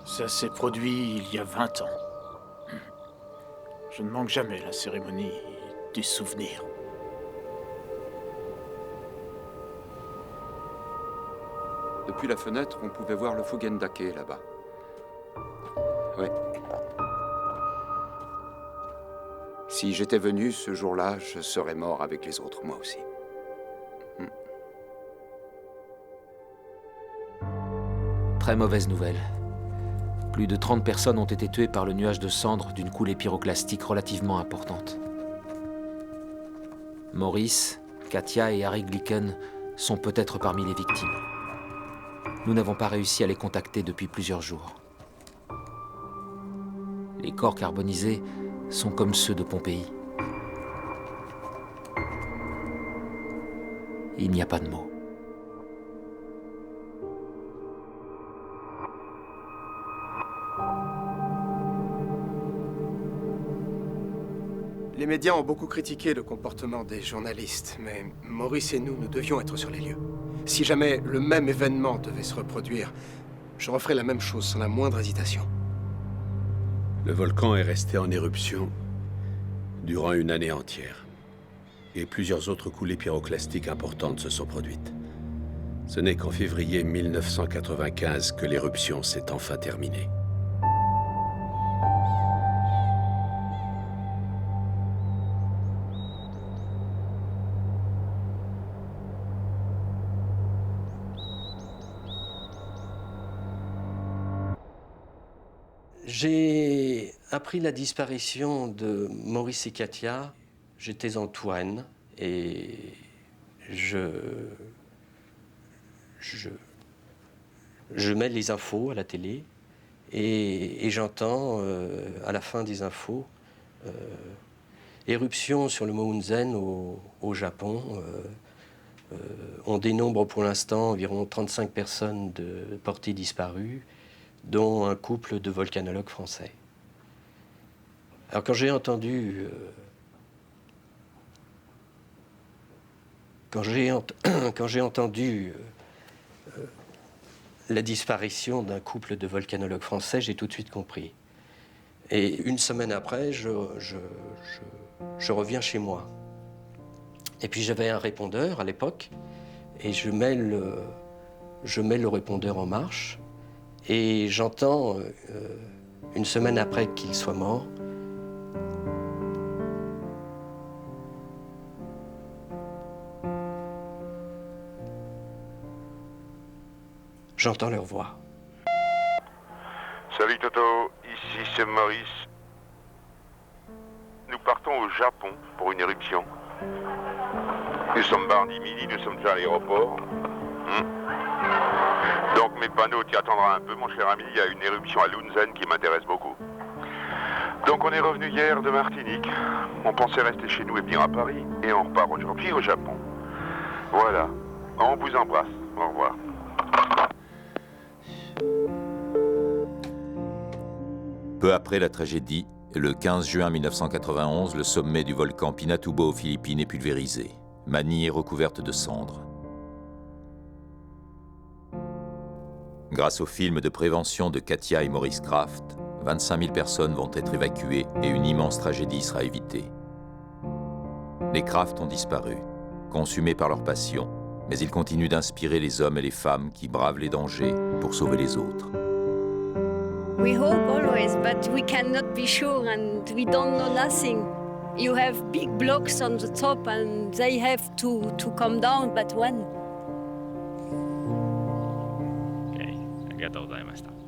Ça s'est produit il y a 20 ans. Je ne manque jamais la cérémonie du souvenir. Depuis la fenêtre, on pouvait voir le Fugendake là-bas. Oui. Si j'étais venu ce jour-là, je serais mort avec les autres, moi aussi. Très mauvaise nouvelle. Plus de 30 personnes ont été tuées par le nuage de cendres d'une coulée pyroclastique relativement importante. Maurice, Katia et Harry Glicken sont peut-être parmi les victimes. Nous n'avons pas réussi à les contacter depuis plusieurs jours. Les corps carbonisés sont comme ceux de Pompéi. Il n'y a pas de mots. Les médias ont beaucoup critiqué le comportement des journalistes, mais Maurice et nous devions être sur les lieux. Si jamais le même événement devait se reproduire, je referais la même chose sans la moindre hésitation. Le volcan est resté en éruption durant une année entière. Et plusieurs autres coulées pyroclastiques importantes se sont produites. Ce n'est qu'en février 1995 que l'éruption s'est enfin terminée. J'ai appris la disparition de Maurice et Katia. J'étais en Touraine et je mets les infos à la télé et j'entends à la fin des infos éruption sur le mont Unzen au Japon. On dénombre pour l'instant environ 35 personnes portées disparues, dont un couple de volcanologues français. Alors quand j'ai entendu Quand j'ai entendu la disparition d'un couple de volcanologues français, j'ai tout de suite compris. Et une semaine après, je reviens chez moi. Et puis j'avais un répondeur à l'époque, et je mets le répondeur en marche, et j'entends, une semaine après qu'il soit mort, j'entends leur voix. Salut Toto, ici c'est Maurice. Nous partons au Japon pour une éruption. Nous sommes mardi midi, nous sommes déjà à l'aéroport. Donc mes panneaux, tu attendras un peu mon cher ami, il y a une éruption à Lunzen qui m'intéresse beaucoup. Donc on est revenu hier de Martinique. On pensait rester chez nous et venir à Paris. Et on repart aujourd'hui au Japon. Voilà, on vous embrasse, au revoir. Peu après la tragédie, le 15 juin 1991, le sommet du volcan Pinatubo aux Philippines est pulvérisé. Manille est recouverte de cendres. Grâce au film de prévention de Katia et Maurice Kraft, 25 000 personnes vont être évacuées et une immense tragédie sera évitée. Les Kraft ont disparu, consumés par leur passion, mais ils continuent d'inspirer les hommes et les femmes qui bravent les dangers pour sauver les autres. We hope always, but we cannot be sure and we don't know nothing. You have big blocks on the top and they have to come down, but when? ありがとうございました。